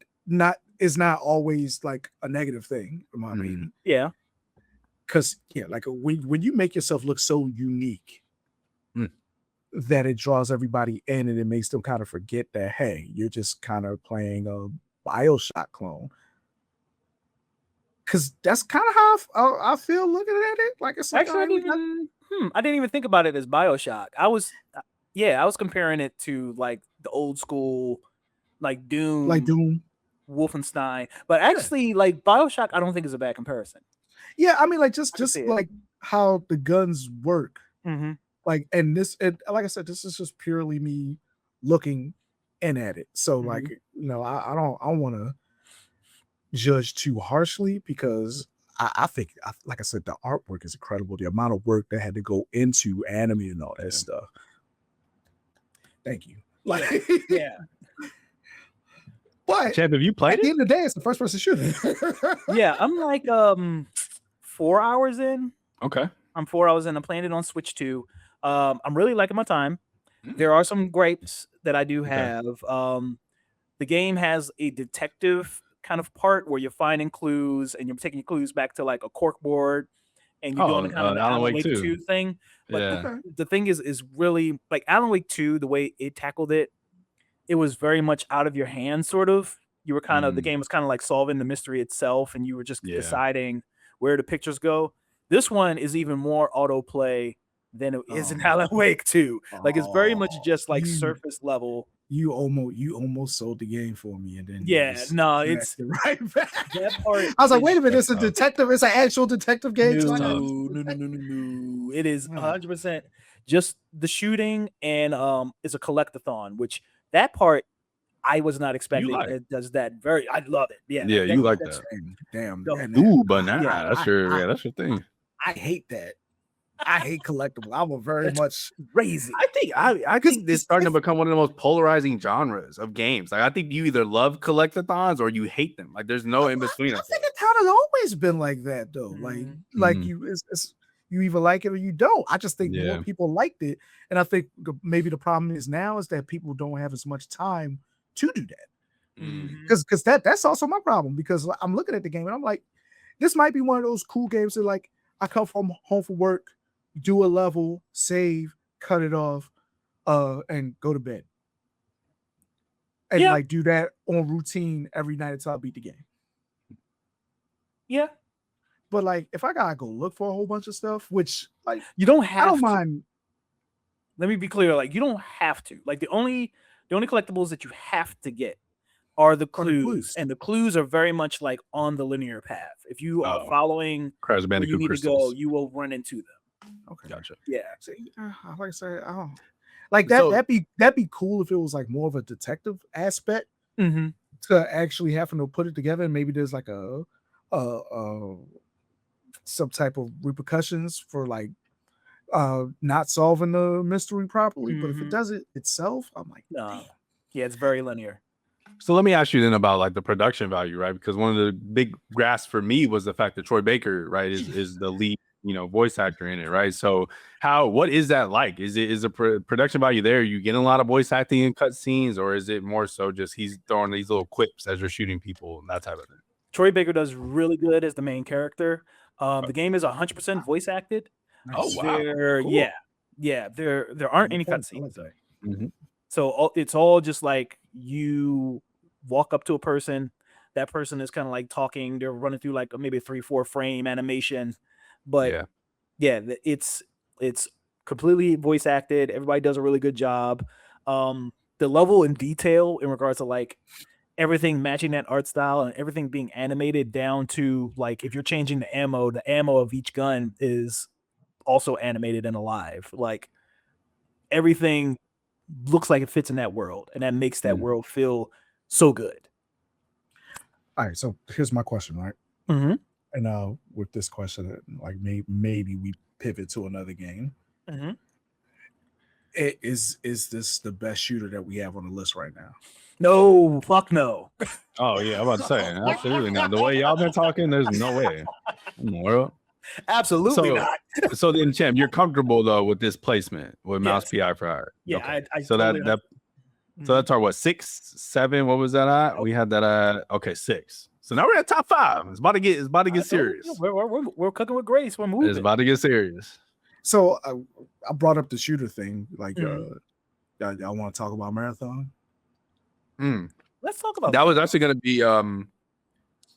is not always like a negative thing, in my opinion. Yeah. Because like when you make yourself look so unique that it draws everybody in and it makes them kind of forget that, hey, you're just kind of playing a BioShock clone. Because that's kind of how I feel looking at it. Like it's like, actually, I didn't even think about it as BioShock. I was comparing it to like the old school, like Doom, Wolfenstein. But actually, like BioShock, I don't think is a bad comparison. Yeah, I mean, like just like how the guns work. Like, and like I said, this is just purely me looking in at it. So, like, I don't want to judge too harshly because I think, like I said, the artwork is incredible. The amount of work that had to go into animating and all that stuff. Thank you. Like, yeah. But Champ, have you played at the end of the day, it's the first person shooter. Yeah, I'm like 4 hours in. Okay. I'm 4 hours in. I'm playing it on Switch 2. I'm really liking my time. There are some gripes that I do have. The game has a detective kind of part where you're finding clues and you're taking clues back to like a corkboard and you're doing kind of the Alan Wake 2 thing. But the thing is really like Alan Wake 2, the way it tackled it, it was very much out of your hands, sort of. You were kind of, the game was kind of like solving the mystery itself and you were just deciding where the pictures go. This one is even more autoplay than it is in Alan Wake 2. Like it's very much just like surface level. You almost sold the game for me, and then it's right back. That part, I was like, wait a minute, it's a detective. It's an actual detective game. No. It is 100% just the shooting, and it's a collectathon, which that part I was not expecting. It does that very. I love it. Yeah, you like that. Damn. Ooh, banana. That's your thing. I hate that. I hate collectibles. I'm very much crazy. I think this is starting to become one of the most polarizing genres of games. Like I think you either love collectathons or you hate them. Like there's no in between. I think it's how it's always been like that though. Like you either like it or you don't. I just think more people liked it, and I think maybe the problem is now is that people don't have as much time to do that. Because that's also my problem. Because I'm looking at the game and I'm like, this might be one of those cool games that like I come from home from work, do a level, save, cut it off, and go to bed. And like do that on routine every night until I beat the game. Yeah. But like if I gotta go look for a whole bunch of stuff, which like you don't have I don't mind. Let me be clear, like you don't have to. Like the only collectibles that you have to get are the clues, and the clues are very much like on the linear path. If you are following Crash where you Bandicoot need crystals. to go, you will run into them. Okay, Gotcha. Yeah. See, like I said, I don't like that. So- That'd be cool if it was like more of a detective aspect to actually having to put it together. And maybe there's like a some type of repercussions for like not solving the mystery properly. But if it does it itself, I'm like, damn. Yeah, it's very linear. So let me ask you then about like the production value, right? Because one of the big grasps for me was the fact that Troy Baker, right, is the lead, voice actor in it, right? So what is that like? Is the production value there? Are you getting a lot of voice acting in cut scenes, or is it more so just he's throwing these little quips as you're shooting people and that type of thing? Troy Baker does really good as the main character. The game is 100% voice acted. Nice. Oh wow! Cool. Yeah. There aren't any cutscenes. Like So it's all just like you walk up to a person. That person is kind of like talking. They're running through like maybe a 3-4 frame animation, but it's completely voice acted. Everybody does a really good job. The level in detail in regards to like everything matching that art style and everything being animated down to like if you're changing the ammo of each gun is also animated and alive. Like everything looks like it fits in that world, and that makes that world feel so good. All right, so here's my question, right? And with this question, like maybe we pivot to another game. Is this the best shooter that we have on the list right now? No, fuck no. Oh yeah, I'm about to say absolutely not. The way y'all been talking, there's no way in the world. Absolutely not. So then, Champ, you're comfortable though with this placement with mouse PI for hire? Yeah, okay. I so totally so that's our what 6, 7? What was that at? We had that at 6. So now we're at top 5. It's about to get serious. We're cooking with grace. We're moving. It's about to get serious. So I brought up the shooter thing. Like, y'all want to talk about Marathon? Let's talk about that. Was actually going to be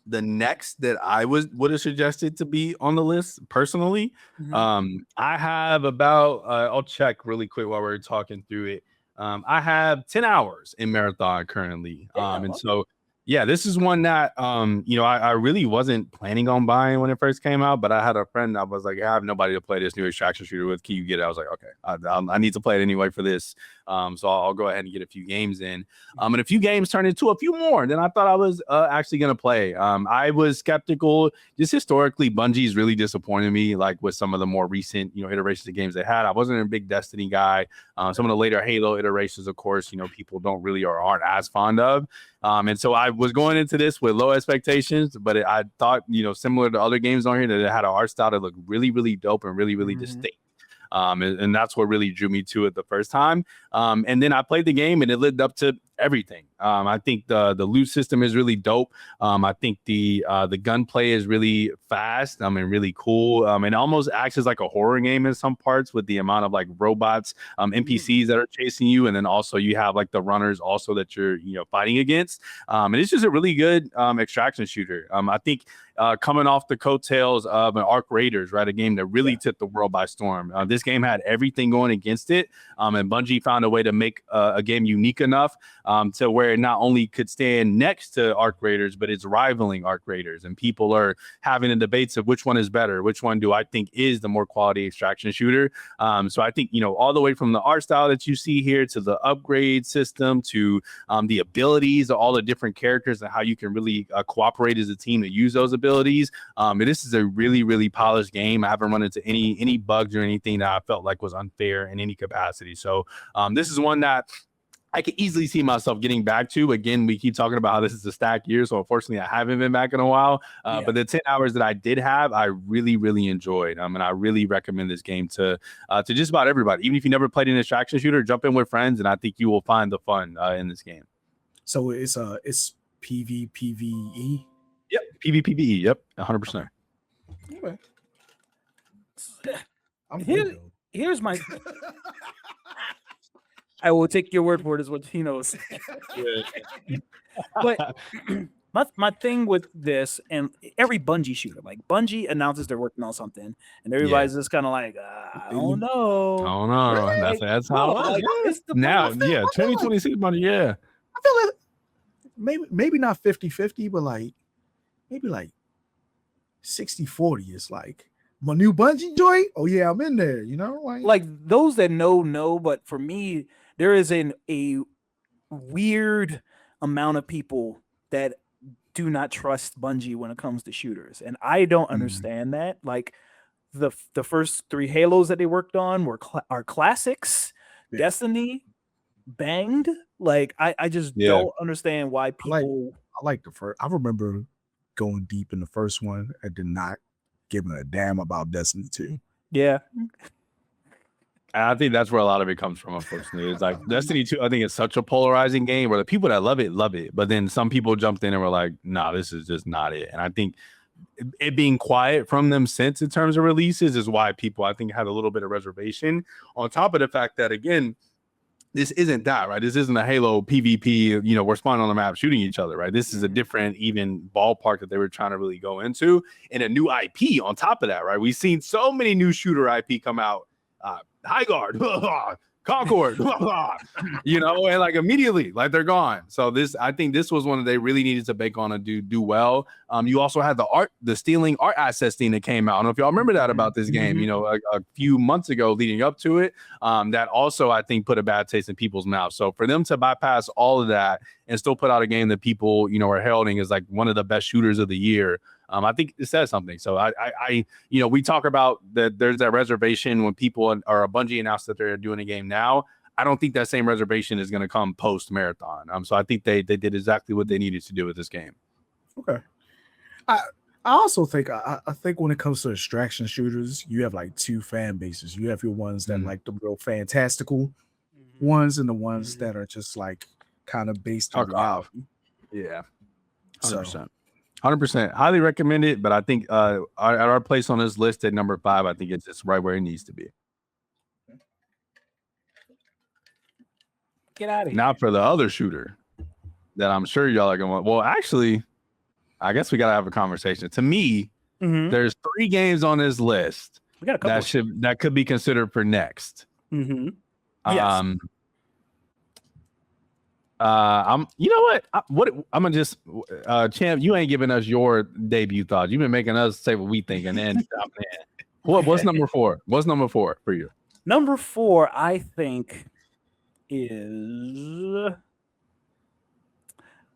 the next that I would have suggested to be on the list personally. I have about I'll check really quick while we're talking through it. I have 10 hours in Marathon currently. So this is one that I really wasn't planning on buying when it first came out, but I had a friend that was like, I have nobody to play this new extraction shooter with. Can you get it? I was like, okay, I need to play it anyway for this. So I'll go ahead and get a few games in. And a few games turned into a few more than I thought I was actually going to play. I was skeptical. Just historically, Bungie's really disappointed me, like with some of the more recent, iterations of games they had. I wasn't a big Destiny guy. Some of the later Halo iterations, of course, people don't really or aren't as fond of. And so I was going into this with low expectations, but I thought, similar to other games on here, that it had an art style that looked really, really dope and really, really distinct. And that's what really drew me to it the first time. And then I played the game and it lived up to everything. I think the loot system is really dope. I think the gunplay is really fast. And really cool. And almost acts as like a horror game in some parts with the amount of like robots, NPCs that are chasing you, and then also you have like the runners also that you're fighting against. And it's just a really good extraction shooter. I think coming off the coattails of an Arc Raiders, right, a game that really took the world by storm. This game had everything going against it, and Bungie found a way to make a game unique enough to where it not only could stand next to Arc Raiders, but it's rivaling Arc Raiders, and people are having the debates of which one is better, which one do I think is the more quality extraction shooter. So I think all the way from the art style that you see here to the upgrade system to the abilities of all the different characters and how you can really cooperate as a team to use those abilities. And this is a really, really polished game. I haven't run into any bugs or anything that I felt like was unfair in any capacity. So this is one that I could easily see myself getting back to. Again, we keep talking about how this is a stacked year, so unfortunately I haven't been back in a while. But the 10 hours that I did have, I really, really enjoyed. And I really recommend this game to just about everybody. Even if you never played an extraction shooter, jump in with friends, and I think you will find the fun in this game. So it's PvPvE? Yep, PvPvE. Yep, 100%. Okay. Here's my... I will take your word for it, is what he knows. But my thing with this, and every Bungie shooter, like Bungie announces they're working on something, and everybody's just kind of like, I don't know. I don't know. That's how like, now. 2026 Bungie. Yeah. I feel like maybe not 50-50, but like maybe like 60-40. It's like my new Bungie joint. Oh yeah, I'm in there. You know, like those that know. But for me, there is a weird amount of people that do not trust Bungie when it comes to shooters, and I don't understand that. Like the first 3 Halos that they worked on are classics. Yeah. Destiny banged. Like I just don't understand why people. I like the first. I remember going deep in the first one and did not giving a damn about Destiny 2. Yeah. I think that's where a lot of it comes from, unfortunately. It's like Destiny 2, I think it's such a polarizing game where the people that love it. But then some people jumped in and were like, nah, this is just not it. And I think it being quiet from them since in terms of releases is why people, I think, had a little bit of reservation. On top of the fact that, again, this isn't that, right? This isn't a Halo PvP, we're spawning on the map shooting each other, right? This is a different even ballpark that they were trying to really go into, and a new IP on top of that, right? We've seen so many new shooter IP come out. High Guard, Concord, and like immediately, like they're gone. So I think this was one that they really needed to bake on and do well. You also had the stealing art assets thing that came out. I don't know if y'all remember that about this game, a few months ago leading up to it. That also, I think, put a bad taste in people's mouths. So for them to bypass all of that and still put out a game that people, are heralding as like one of the best shooters of the year, I think it says something. So I we talk about that there's that reservation when people or a Bungie announced that they're doing a game now. I don't think that same reservation is going to come post marathon. So I think they did exactly what they needed to do with this game. Okay. I also think I think when it comes to extraction shooters, you have like 2 fan bases. You have your ones that like the real fantastical ones and the ones that are just like kind of based on reality. Yeah. 100%. 100%. Highly recommend it, but I think at our place on this list at number 5, I think it's just right where it needs to be. Get out of here. Now for the other shooter that I'm sure y'all are going to. Well, actually, I guess we got to have a conversation. To me, there's 3 games on this list we got a couple that could be considered for next. Yes. I'm gonna just Champ, you ain't giving us your debut thoughts. You've been making us say what we think, and then what's number 4? What's number 4 for you? Number 4, I think, is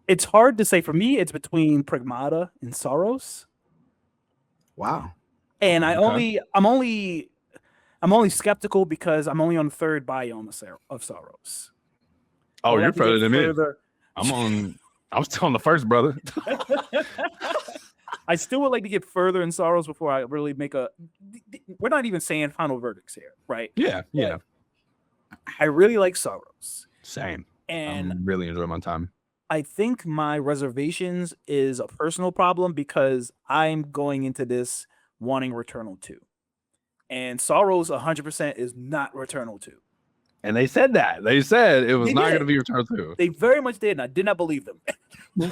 it's hard to say for me. It's between Pragmata and Saros. Wow. And I'm only skeptical because I'm only on the 3rd biome of Saros. Oh, you're further than me. I'm still on the 1st, brother. I still would like to get further in Saros before I really make we're not even saying final verdicts here, right? Yeah. I really like Saros. Same. And I'm really enjoying my time. I think my reservations is a personal problem because I'm going into this wanting Returnal 2. And Saros 100% is not Returnal 2. And they said that. They said it was not going to be Returnal 2. They very much did, and I did not believe them. So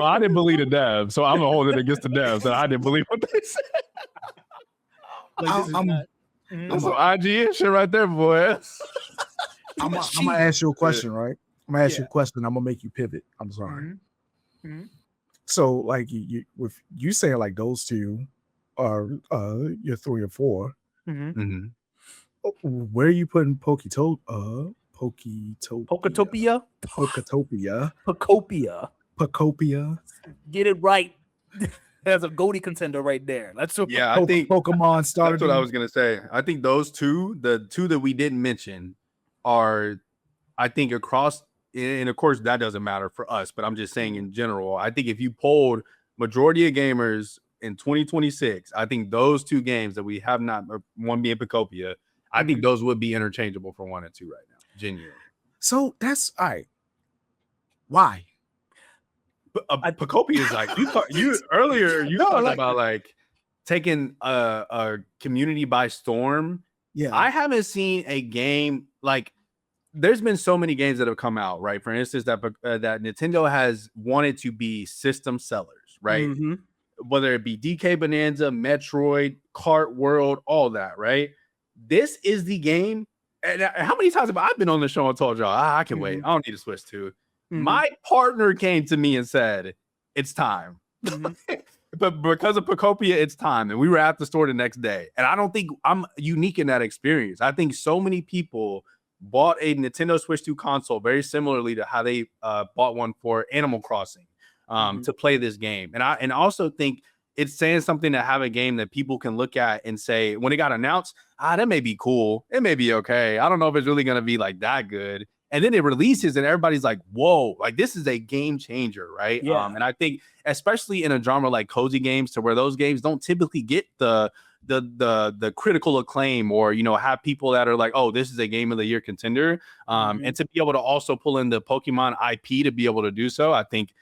I didn't believe the devs. So I'm going to hold it against the devs that I didn't believe what they said. That's some IGN shit right there, boy. I'm going to ask you a question, right? I'm going to ask you a question. I'm going to make you pivot. I'm sorry. So, like, with you saying like those 2 are your 3 or 4. Where are you putting Poketopia? Get it right. That's a Goldie contender right there. That's I think Pokemon started. That's what I was gonna say. I think those 2, the 2 that we didn't mention, are, I think, across. And of course, that doesn't matter for us. But I'm just saying in general. I think if you polled majority of gamers in 2026, I think those 2 games that we have not, or one being Pokopia, I think those would be interchangeable for 1 and 2 right now. Genuinely. So that's all right. Why? Pokopia is like you earlier. You talked about like taking a community by storm. Yeah, I haven't seen a game like. There's been so many games that have come out, right? For instance, that Nintendo has wanted to be system sellers, right? Whether it be DK Bonanza, Metroid, Kart World, all that, right? This is the game And how many times have I been on the show and told y'all, I can wait. I don't need a Switch 2. My partner came to me and said, it's time. But because of Pokopia, it's time. And we were at the store the next day. And I don't think I'm unique in that experience. I think so many people bought a Nintendo Switch 2 console very similarly to how they bought one for Animal Crossing to play this game. And I also think it's saying something to have a game that people can look at and say, when it got announced, that may be cool. It may be okay. I don't know if it's really going to be like that good. And then it releases and everybody's like, whoa, like this is a game changer, right? Yeah. And I think especially in a genre like cozy games, to where those games don't typically get the critical acclaim, or, you know, have people that are like, oh, this is a game of the year contender. And to be able to also pull in the Pokemon IP to be able to do so, I think,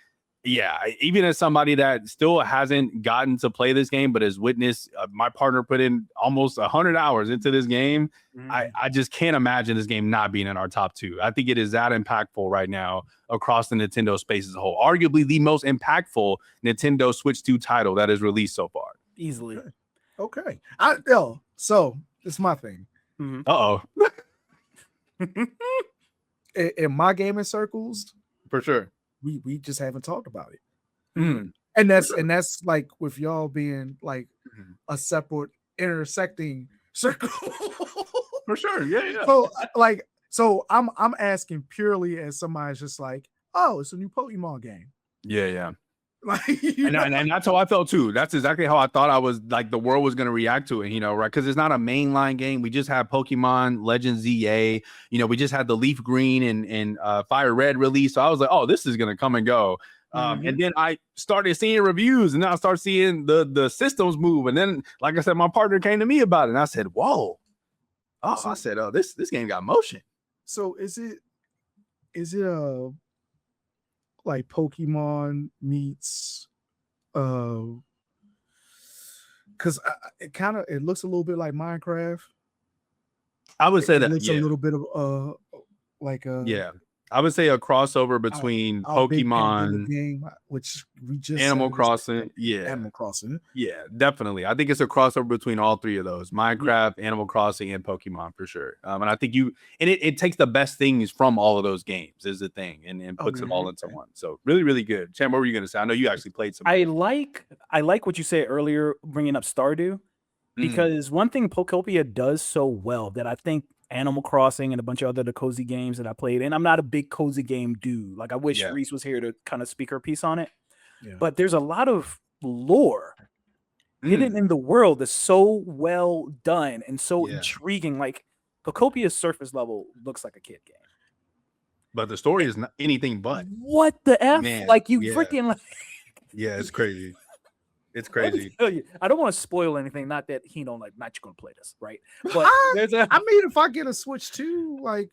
yeah, even as somebody that still hasn't gotten to play this game, but has witnessed my partner put in almost 100 hours into this game, I just can't imagine this game not being in our top 2. I think it is that impactful right now across the Nintendo space as a whole. Arguably the most impactful Nintendo Switch 2 title that is released so far. Easily. Okay. So it's my thing. Uh-oh. In my gaming circles, For sure. we just haven't talked about it. And that's like with y'all being like a separate intersecting circle. For sure. Yeah. So I'm asking purely as somebody's just like, oh, it's a new Pokemon game. Yeah. Like, and that's how I felt too. That's exactly how I thought I was like the world was going to react to it, you know, right? Because it's not a mainline game. We just had Pokemon Legends ZA, you know, we just had the Leaf Green and Fire Red release. So I was like, oh, this is going to come and go. And then I started seeing reviews, and then I started seeing the systems move. And then, like I said, my partner came to me about it, and I said, whoa. I said, oh, this game got motion. So is it a like Pokemon meets because it looks a little bit like Minecraft. I would say that looks a little bit of like I would say a crossover between Pokemon, game, which we just Animal Crossing. Animal Crossing. Yeah, definitely. I think it's a crossover between all three of those: Minecraft, Animal Crossing, and Pokemon for sure. And I think it takes the best things from all of those games is the thing, and puts it all into one. So really, really good. Chan, what were you going to say? I know you actually played some. I like what you said earlier, bringing up Stardew, because one thing Pokopia does so well that I think Animal Crossing and a bunch of other cozy games that I played, and I'm not a big cozy game dude. Like I wish Reese was here to kind of speak her piece on it. Yeah. But there's a lot of lore hidden in the world that's so well done and so intriguing. Like Pokopia's surface level looks like a kid game, but the story is not anything but. What the F? Man, like you freaking like. Yeah, it's crazy. It's crazy. I don't want to spoil anything. Not that he don't like. Not you gonna play this, right? But I mean, if I get a Switch too, like,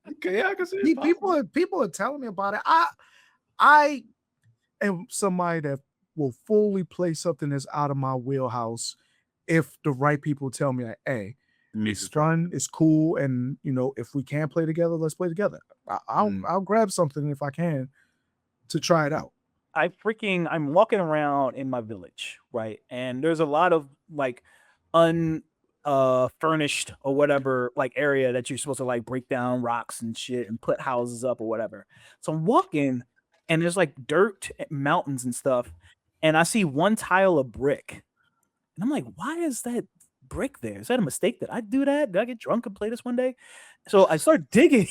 okay, I can see people are telling me about it. I am somebody that will fully play something that's out of my wheelhouse if the right people tell me, like, hey, it's fun, it's cool, and you know, if we can play together, let's play together. I'll grab something if I can to try it out. I'm walking around in my village, right? And there's a lot of like furnished or whatever like area that you're supposed to like break down rocks and shit and put houses up or whatever. So I'm walking and there's like dirt mountains and stuff. And I see one tile of brick. And I'm like, why is that brick there? Is that a mistake? Did I do that? Did I get drunk and play this one day? So I start digging.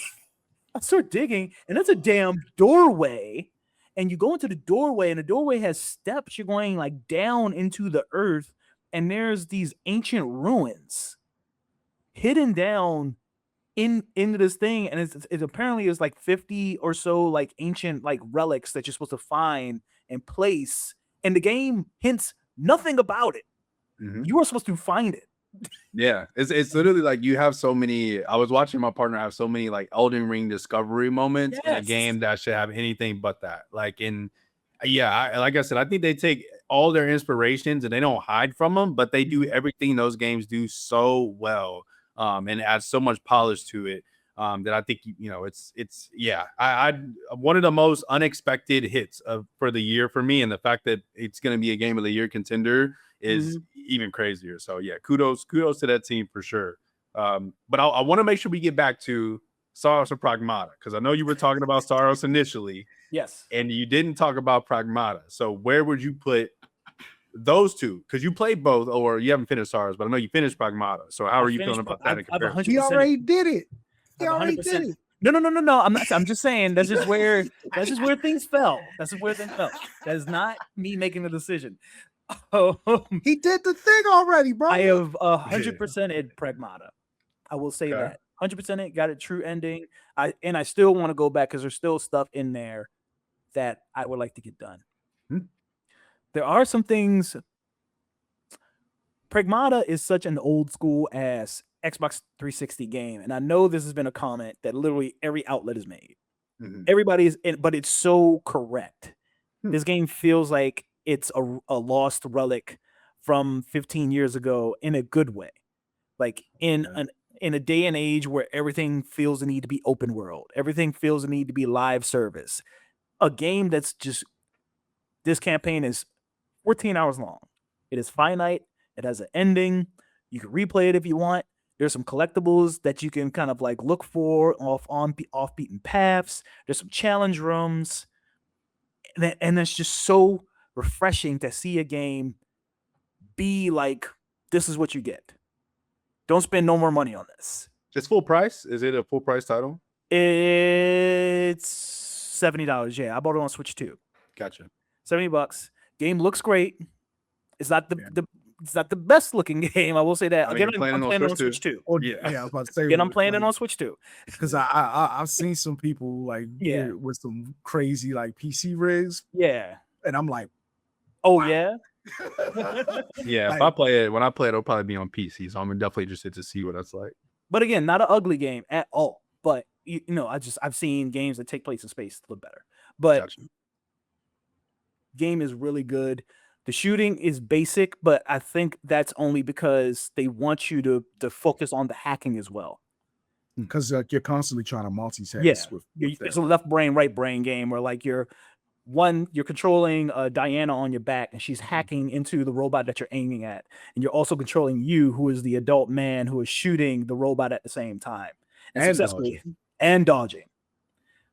And it's a damn doorway. And you go into the doorway, and the doorway has steps. You're going like down into the earth, and there's these ancient ruins hidden down into this thing. And it apparently is like 50 or so like ancient like relics that you're supposed to find and place. And the game hints nothing about it. You are supposed to find it. Yeah, it's literally like you have so many. I was watching my partner have so many like Elden Ring discovery moments in a game that should have anything but that. Like like I said, I think they take all their inspirations and they don't hide from them, but they do everything those games do so well, and add so much polish to it. That I think it's I one of the most unexpected hits for the year for me, and the fact that it's going to be a game of the year contender is even crazier. So yeah, kudos to that team for sure. But I want to make sure we get back to Saros or Pragmata, because I know you were talking about Saros initially. Yes. And you didn't talk about Pragmata. So where would you put those two? Because you played both, or you haven't finished Saros, but I know you finished Pragmata. So how are you feeling about that in comparison? He already did it. He already did it. No. I'm just saying that's just where things fell. That's just where things fell. That is not me making the decision. He did the thing already, bro. I have 100%ed Pragmata. I will say that 100% it got a true ending. I still want to go back because there's still stuff in there that I would like to get done. There are some things. Pragmata is such an old school ass Xbox 360 game, and I know this has been a comment that literally every outlet has made. Everybody is, but it's so correct. This game feels like it's a lost relic from 15 years ago in a good way, like in a day and age where everything feels the need to be open world, everything feels the need to be live service. A game that's just, this campaign is 14 hours long. It is finite. It has an ending. You can replay it if you want. There's some collectibles that you can kind of like look for off beaten paths. There's some challenge rooms. And it's just so refreshing to see a game be like, this is what you get. Don't spend no more money on this. It's full price? Is it a full price title? It's $70. Yeah, I bought it on Switch too. Gotcha. $70. Game looks great. It's not it's not the best looking game. I will say that. Again, I'm playing it on Switch too. Oh, yeah, I was about to say. Again, I'm playing it on Switch too. Because I've seen some people like with some crazy like PC rigs. Yeah. And I'm like, oh wow. yeah. Yeah, like, when I play it, it'll probably be on PC. So I'm definitely interested to see what that's like. But again, not an ugly game at all. But you know, I've seen games that take place in space look better. But game is really good. The shooting is basic, but I think that's only because they want you to focus on the hacking as well. Because you're constantly trying to multitask. Yeah, with it's a left brain, right brain game where like you're controlling Diana on your back, and she's hacking into the robot that you're aiming at, and you're also controlling you, who is the adult man who is shooting the robot at the same time, and dodging.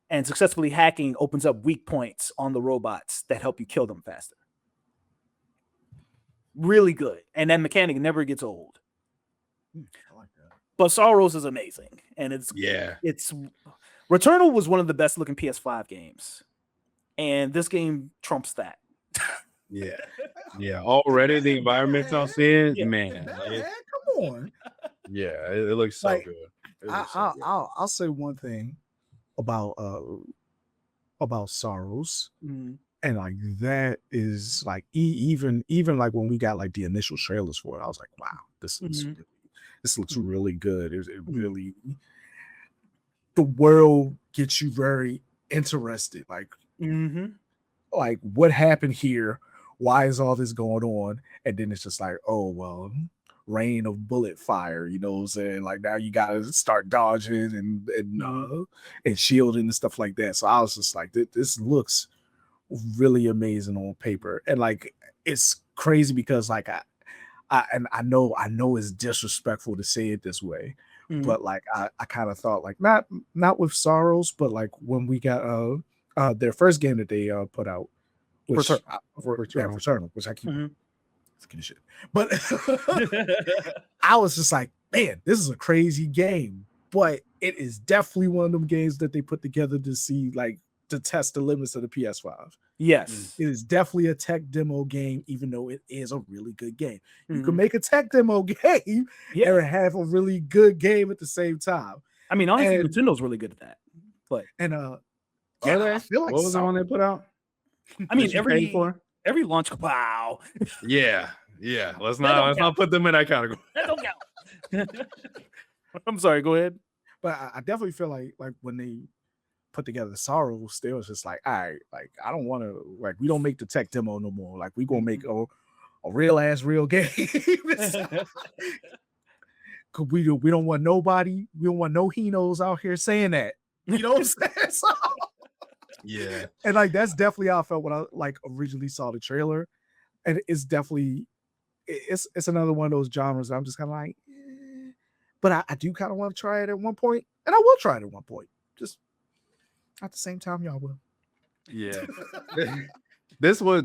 And successfully hacking opens up weak points on the robots that help you kill them faster. Really good, and that mechanic never gets old. I like that. But Saros is amazing, and it's Returnal was one of the best looking PS5 games, and this game trumps that. Yeah. Already the environments I'm seeing, man, come on. Yeah, it looks so good. I'll say one thing about Saros. And like that is like even like when we got like the initial trailers for it, I was like, wow, this looks really good. It really, the world gets you very interested. Like, like what happened here? Why is all this going on? And then it's just like, oh well, rain of bullet fire. You know what I'm saying? Like now you gotta start dodging and shielding and stuff like that. So I was just like, this looks really amazing on paper, and like it's crazy because like I know it's disrespectful to say it this way, but like I kind of thought like not with Saros, but like when we got their first game that they put out, which Returnal, which I keep shit, but I was just like, man, this is a crazy game, but it is definitely one of them games that they put together to see like to test the limits of the PS5. Yes, it is definitely a tech demo game, even though it is a really good game. You can make a tech demo game and have a really good game at the same time. I mean, honestly, Nintendo's really good at that. But I feel like what was the one they put out? I mean, every launch. Wow. Yeah. Let's not put them in that category. That don't count. I'm sorry. Go ahead. But I definitely feel like when they put together the Saros, they was just like, all right, like I don't want to, like we don't make the tech demo no more. Like we gonna make a real game. Cause we don't want nobody, we don't want no Hinos out here saying that. You know what I'm saying? So, yeah. And like that's definitely how I felt when I like originally saw the trailer. And it's definitely it's another one of those genres I'm just kind of like, But I do kind of want to try it at one point, and I will try it at one point. Just at the same time, y'all will. Yeah. This was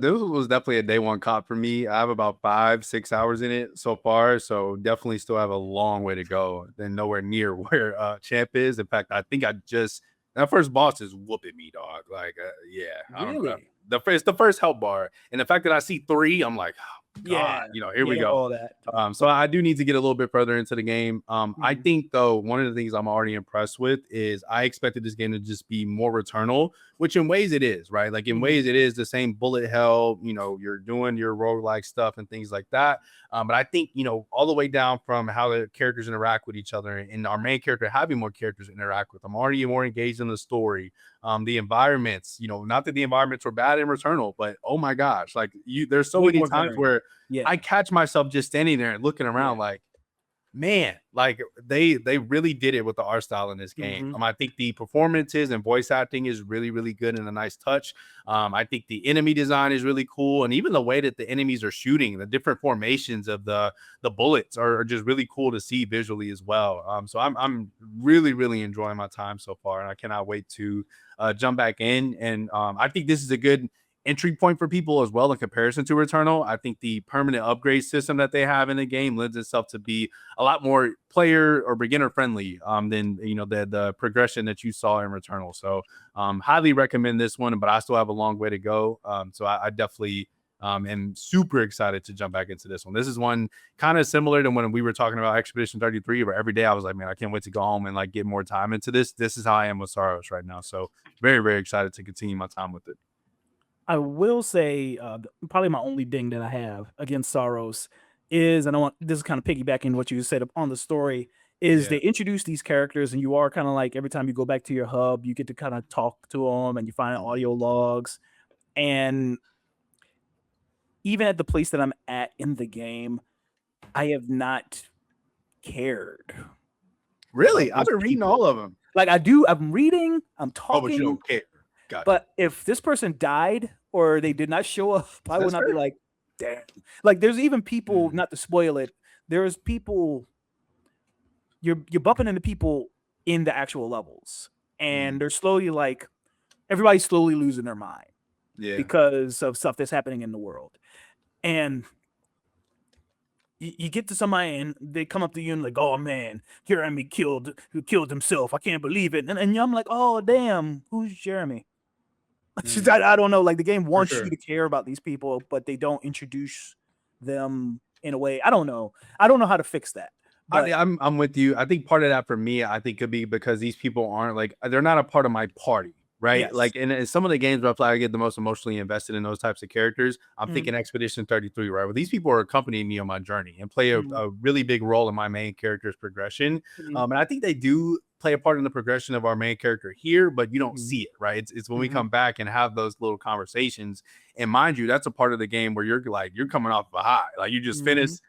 definitely a day one cop for me. I have about 5-6 hours in it so far, so definitely still have a long way to go. Then nowhere near where Champ is. In fact, I think that first boss is whooping me, dog. Like, I don't know. It's the first help bar, and the fact that I see 3, I'm like, oh, God, here we go. All that. So I do need to get a little bit further into the game. I think though one of the things I'm already impressed with is I expected this game to just be more Returnal, which in ways it is, right? Like in ways it is the same bullet hell. You're doing your roguelike stuff and things like that. But I think all the way down from how the characters interact with each other, and our main character having more characters interact with. I'm already more engaged in the story. The environments, not that the environments were bad in Returnal, but oh my gosh, like there's so many times where I catch myself just standing there and looking around like, man, like they really did it with the art style in this game. I think the performances and voice acting is really, really good and a nice touch. I think the enemy design is really cool, and even the way that the enemies are shooting, the different formations of the bullets are just really cool to see visually as well. So I'm really, really enjoying my time so far, and I cannot wait to jump back in. And I think this is a good entry point for people as well in comparison to Returnal. I think the permanent upgrade system that they have in the game lends itself to be a lot more player or beginner friendly than the progression that you saw in Returnal. So highly recommend this one, but I still have a long way to go. So I definitely am super excited to jump back into this one. This is one kind of similar to when we were talking about Expedition 33, where every day I was like, man, I can't wait to go home and like get more time into this. This is how I am with Saros right now. So very, very excited to continue my time with it. I will say probably my only ding that I have against Saros is, and this is kind of piggybacking what you said on the story, is they introduce these characters, and you are kind of like, every time you go back to your hub, you get to kind of talk to them, and you find audio logs. And even at the place that I'm at in the game, I have not cared. Really? I've been reading all of them. Like I'm reading, I'm talking. Oh, but you don't care. Gotcha. But if this person died or they did not show up, I would not be like, damn. Like there's even people, not to spoil it, there's people, you're bumping into people in the actual levels, and they're slowly like, everybody's slowly losing their mind because of stuff that's happening in the world. And you get to somebody and they come up to you and like, oh man, Jeremy killed himself. I can't believe it. And I'm like, oh damn, who's Jeremy? I don't know. Like the game wants you to care about these people, but they don't introduce them in a way. I don't know how to fix that. I'm with you. I think part of that for me, I think could be because these people aren't like, they're not a part of my party. Right. Yes. Like in some of the games where I get the most emotionally invested in those types of characters, I'm thinking Expedition 33, right? Where these people are accompanying me on my journey and play a really big role in my main character's progression. And I think they do play a part in the progression of our main character here, but you don't see it, right? It's when we come back and have those little conversations. And mind you, that's a part of the game where you're coming off of a high. Like you just finished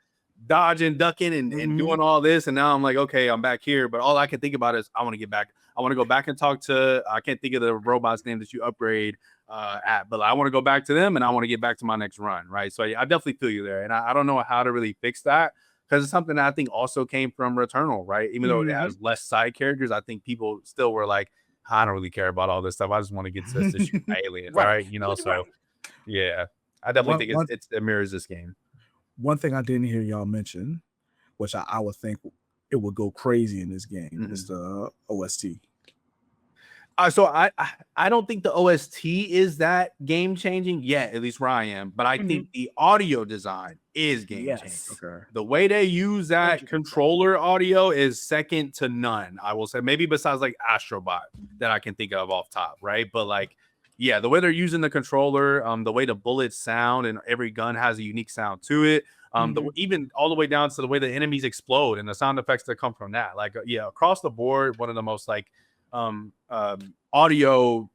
dodging, ducking, and doing all this. And now I'm like, okay, I'm back here. But all I can think about is I want to get back. I want to go back and talk to, I can't think of the robot's name that you upgrade but I want to go back to them and I want to get back to my next run, right? So I definitely feel you there. And I don't know how to really fix that because it's something that I think also came from Returnal, right? Even though it has less side characters, I think people still were like, I don't really care about all this stuff. I just want to get to shoot aliens, right? So yeah, I definitely think it mirrors this game. One thing I didn't hear y'all mention, which I would think it would go crazy in this game, is the OST. So I don't think the OST is that game changing yet, at least where I am. But I think the audio design is game changing. Okay. The way they use that controller audio is second to none. I will say, maybe besides like Astrobot that I can think of off top, right? But like, yeah, the way they're using the controller, the way the bullets sound, and every gun has a unique sound to it. Even all the way down to the way the enemies explode and the sound effects that come from that. Like, across the board, one of the most like audio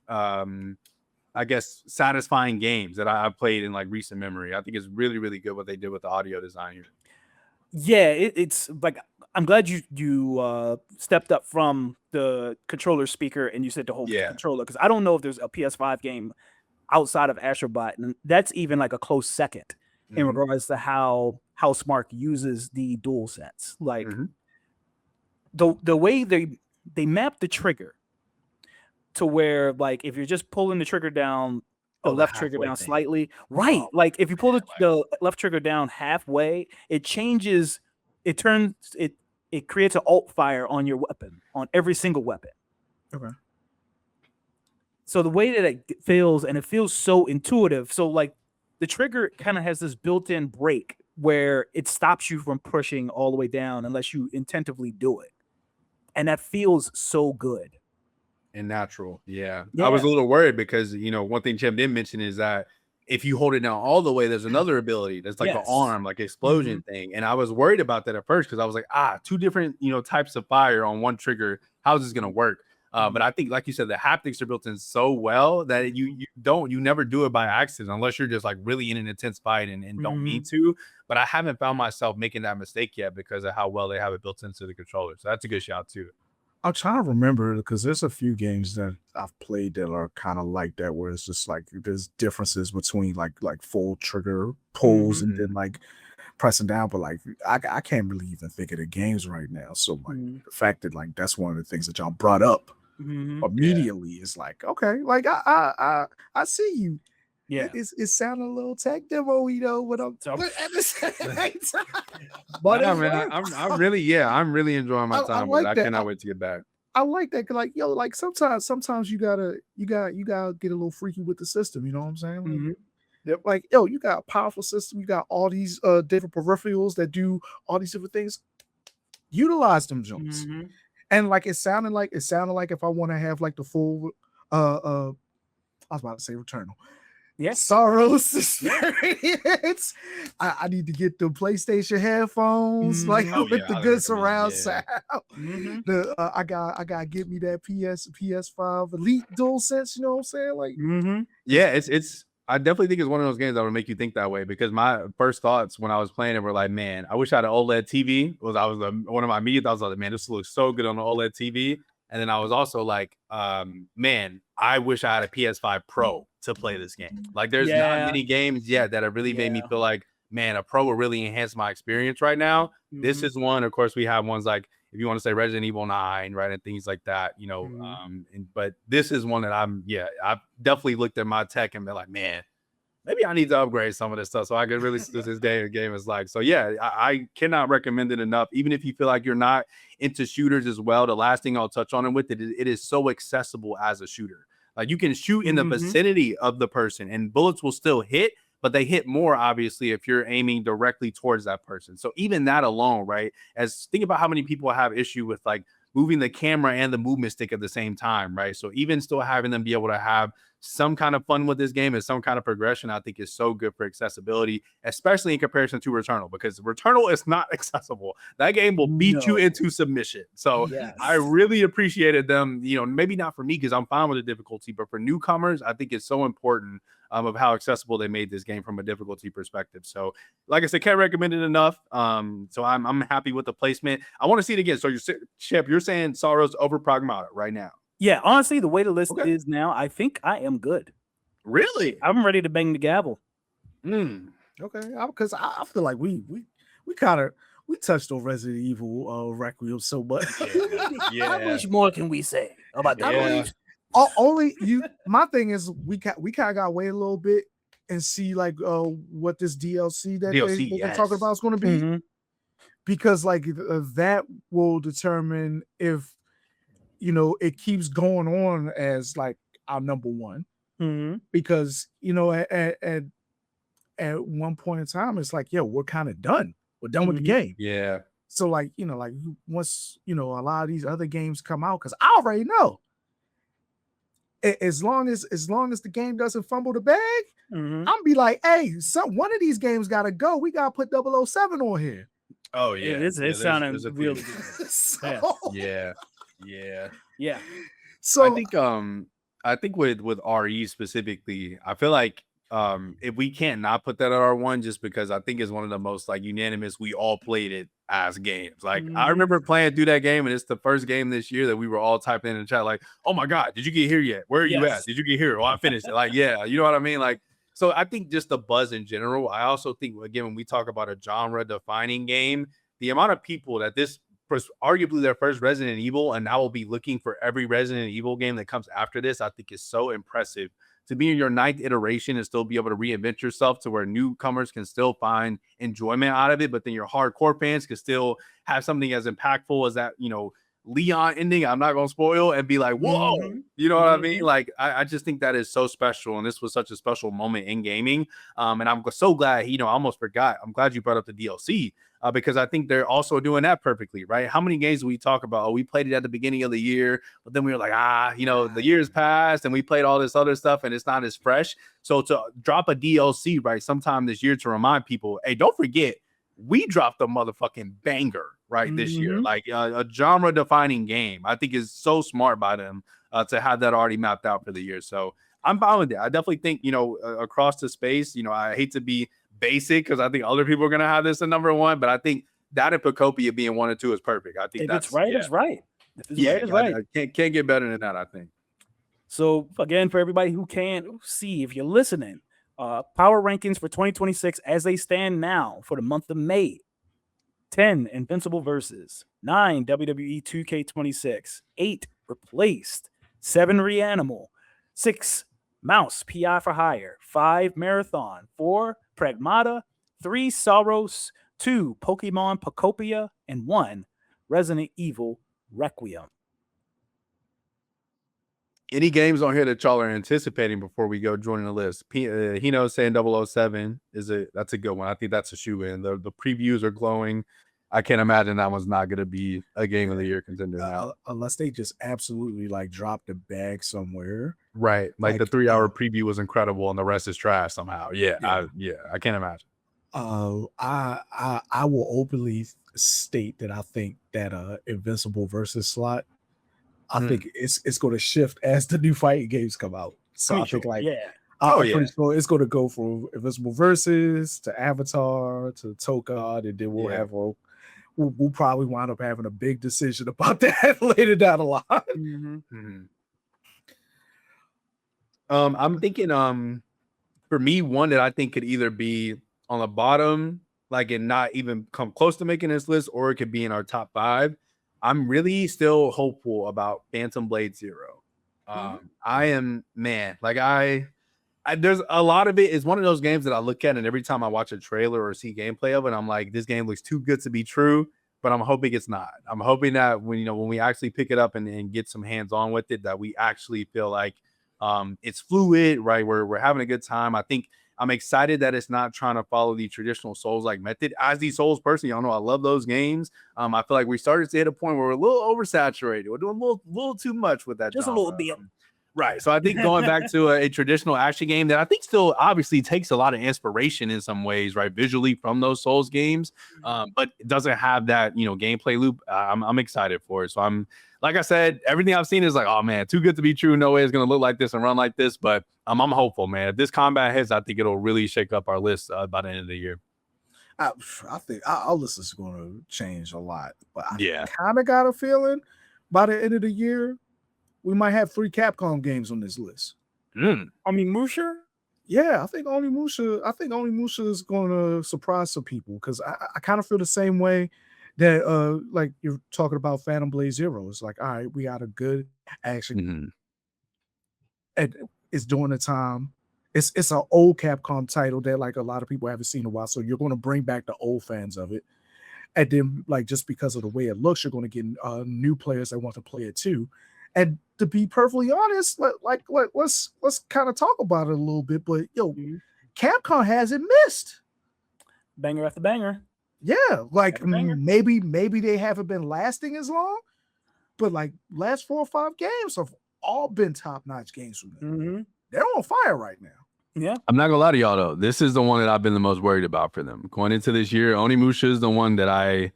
I guess satisfying games that I've played in like recent memory. I think it's really, really good what they did with the audio design here. Yeah, it's like, I'm glad you stepped up from the controller speaker and you said the whole controller, because I don't know if there's a PS5 game outside of Astrobot, and that's even like a close second in regards to how Housemarque uses the DualSense. Like the way they map the trigger to where, like, if you're just pulling the trigger down, the left trigger down slightly, right? Like if you pull the left trigger down halfway, it changes. It creates an alt fire on your weapon, on every single weapon. Okay. So the way that it feels, and it feels so intuitive. So like the trigger kind of has this built-in brake where it stops you from pushing all the way down unless you intentively do it. And that feels so good. And natural. Yeah. I was a little worried because, one thing Chip didn't mention is that if you hold it down all the way, there's another ability that's like an arm, like explosion thing. And I was worried about that at first because I was like, two different, types of fire on one trigger. How's this going to work? But I think, like you said, the haptics are built in so well that you never do it by accident unless you're just like really in an intense fight and don't mean to. But I haven't found myself making that mistake yet because of how well they have it built into the controller. So that's a good shout too. I'm trying to remember because there's a few games that I've played that are kind of like that, where it's just like there's differences between like full trigger pulls and then like pressing down. But like I can't really even think of the games right now. So like the fact that like that's one of the things that y'all brought up immediately is like, okay, like I see you. Yeah, it sounded a little tech demo, but I'm at the same time. But man, I'm really enjoying my time with it. I cannot wait to get back. I like that. Like, like sometimes you gotta get a little freaky with the system. You know what I'm saying? Like, you got a powerful system. You got all these different peripherals that do all these different things. Utilize them joints. And like it sounded like if I want to have like the full I was about to say Returnal. Yes, Saros experience. I need to get the PlayStation headphones, with the good surround sound. I gotta get me that PS5 Elite DualSense. You know what I'm saying? Like, yeah, it's. I definitely think it's one of those games that would make you think that way because my first thoughts when I was playing it were like, man, I wish I had an OLED TV. One of my immediate thoughts was like, man, this looks so good on the OLED TV. And then I was also like, man, I wish I had a PS5 Pro to play this game. Like there's not many games yet that have really made me feel like, man, a Pro will really enhance my experience right now. This is one. Of course, we have ones like, if you want to say Resident Evil 9, right, and things like that, but this is one that I've definitely looked at my tech and been like, man, maybe I need to upgrade some of this stuff so I could really see what this game is like. So yeah, I cannot recommend it enough. Even if you feel like you're not into shooters as well, the last thing I'll touch on with it is so accessible as a shooter. Like you can shoot in the vicinity of the person and bullets will still hit, but they hit more obviously if you're aiming directly towards that person. So even that alone, right? Think about how many people have issue with like moving the camera and the movement stick at the same time, right? So even still having them be able to have some kind of fun with this game and some kind of progression, I think is so good for accessibility, especially in comparison to Returnal, because Returnal is not accessible. That game will beat you into submission. So I really appreciated them, maybe not for me because I'm fine with the difficulty, but for newcomers, I think it's so important of how accessible they made this game from a difficulty perspective. So like I said, can't recommend it enough. So I'm happy with the placement. I want to see it again. So you're saying Saros over Pragmata right now? Yeah, honestly, the way the list is now, I think I am good. Really? I'm ready to bang the gavel. Okay, because I feel like we kind of touched on Resident Evil Requiem so much. How much more can we say about that? My thing is we kind of got to wait a little bit and see like what this DLC that they're talking about is going to be, because like that will determine if it keeps going on as like our number one, because at one point in time it's like, we're kind of done. We're done with the game. Yeah. So like once a lot of these other games come out, because I already know as long as the game doesn't fumble the bag, I'm be like, hey, one of these games gotta go. We gotta put 007 on here. Oh yeah, it sounded really good. Yeah. So I think with RE specifically, I feel like if we can't not put that at R1, just because I think it's one of the most like unanimous, we all played it as games. Like I remember playing through that game, and it's the first game this year that we were all typing in the chat like, oh my god, did you get here yet? Where are you at? Did you get here? Oh, I finished it. Like, yeah, you know what I mean? Like, so I think just the buzz in general. I also think, again, when we talk about a genre defining game, the amount of people that this arguably their first Resident Evil, and now will be looking for every Resident Evil game that comes after this, I think is so impressive. To be in your 9th iteration and still be able to reinvent yourself to where newcomers can still find enjoyment out of it, but then your hardcore fans can still have something as impactful as that, Leon ending. I'm not going to spoil and be like, whoa, you know what I mean? Like, I just think that is so special. And this was such a special moment in gaming. And I'm so glad, I almost forgot. I'm glad you brought up the DLC. Because I think they're also doing that perfectly, right? How many games do we talk about? Oh, we played it at the beginning of the year, but then we were like, the year's passed and we played all this other stuff and it's not as fresh. So to drop a DLC, right, sometime this year to remind people, hey, don't forget, we dropped a motherfucking banger, right, this year. Like a genre-defining game. I think is so smart by them to have that already mapped out for the year. So I'm fine with it. I definitely think, across the space, I hate to be basic because I think other people are going to have this at number 1, but I think that and Pokopia being 1 and 2 is perfect. I think if it's right. If it's right. I can't get better than that, I think. So again, for everybody who can't see, if you're listening, power rankings for 2026 as they stand now for the month of May: 10 Invincible Versus, 9 WWE 2K26, 8 Replaced, 7 Reanimal, 6 Mouse PI for Hire, 5 Marathon, 4 Pragmata, 3 Saros, 2 Pokemon Pokopia, and 1 Resident Evil Requiem. Any games on here that y'all are anticipating before we go joining the list? Hino saying 007 that's a good one. I think that's a shoe in. The previews are glowing. I can't imagine that one's not going to be a game of the year contender now. Unless they just absolutely drop the bag somewhere. Right. Like the 3-hour preview was incredible and the rest is trash somehow. Yeah. I can't imagine. I will openly state that I think that Invincible versus slot, I think it's going to shift as the new fighting games come out. So I think pretty sure it's going to go from Invincible versus to Avatar to Tokan, and then we'll have we'll probably wind up having a big decision about that later down the line. I'm thinking for me, one that I think could either be on the bottom, like and not even come close to making this list, or it could be in our top 5. I'm really still hopeful about Phantom Blade Zero. I am, man, like I there's a lot of it is one of those games that I look at, and every time I watch a trailer or see gameplay of it, I'm like, this game looks too good to be true. But I'm hoping it's not. I'm hoping that when we actually pick it up and get some hands on with it, that we actually feel like it's fluid, right? We're having a good time. I think I'm excited that it's not trying to follow the traditional Souls-like method. As the Souls person, y'all know I love those games. I feel like we started to hit a point where we're a little oversaturated. We're doing a little too much with that. Just genre. A little bit. Right. So I think going back to a traditional action game that I think still obviously takes a lot of inspiration in some ways, right, visually from those Souls games, but it doesn't have that, gameplay loop. I'm excited for it. So I'm, like I said, everything I've seen is like, oh man, too good to be true. No way it's going to look like this and run like this. But I'm hopeful, man. If this combat hits, I think it'll really shake up our list by the end of the year. I think our list is going to change a lot. But I kind of got a feeling by the end of the year, we might have 3 Capcom games on this list. Musha? Yeah, I think only Musha is going to surprise some people because I kind of feel the same way that like you're talking about Phantom Blade Zero. It's like, all right, we got a good action. And it's during the time. It's an old Capcom title that like a lot of people haven't seen in a while. So you're going to bring back the old fans of it. And then like just because of the way it looks, you're going to get new players that want to play it too. And to be perfectly honest, let's kind of talk about it a little bit. But Capcom hasn't missed banger after banger. Yeah, like maybe they haven't been lasting as long, but like last 4 or 5 games have all been top-notch games from them. They're on fire right now. Yeah, I'm not gonna lie to y'all though. This is the one that I've been the most worried about for them going into this year. Onimusha is the one that I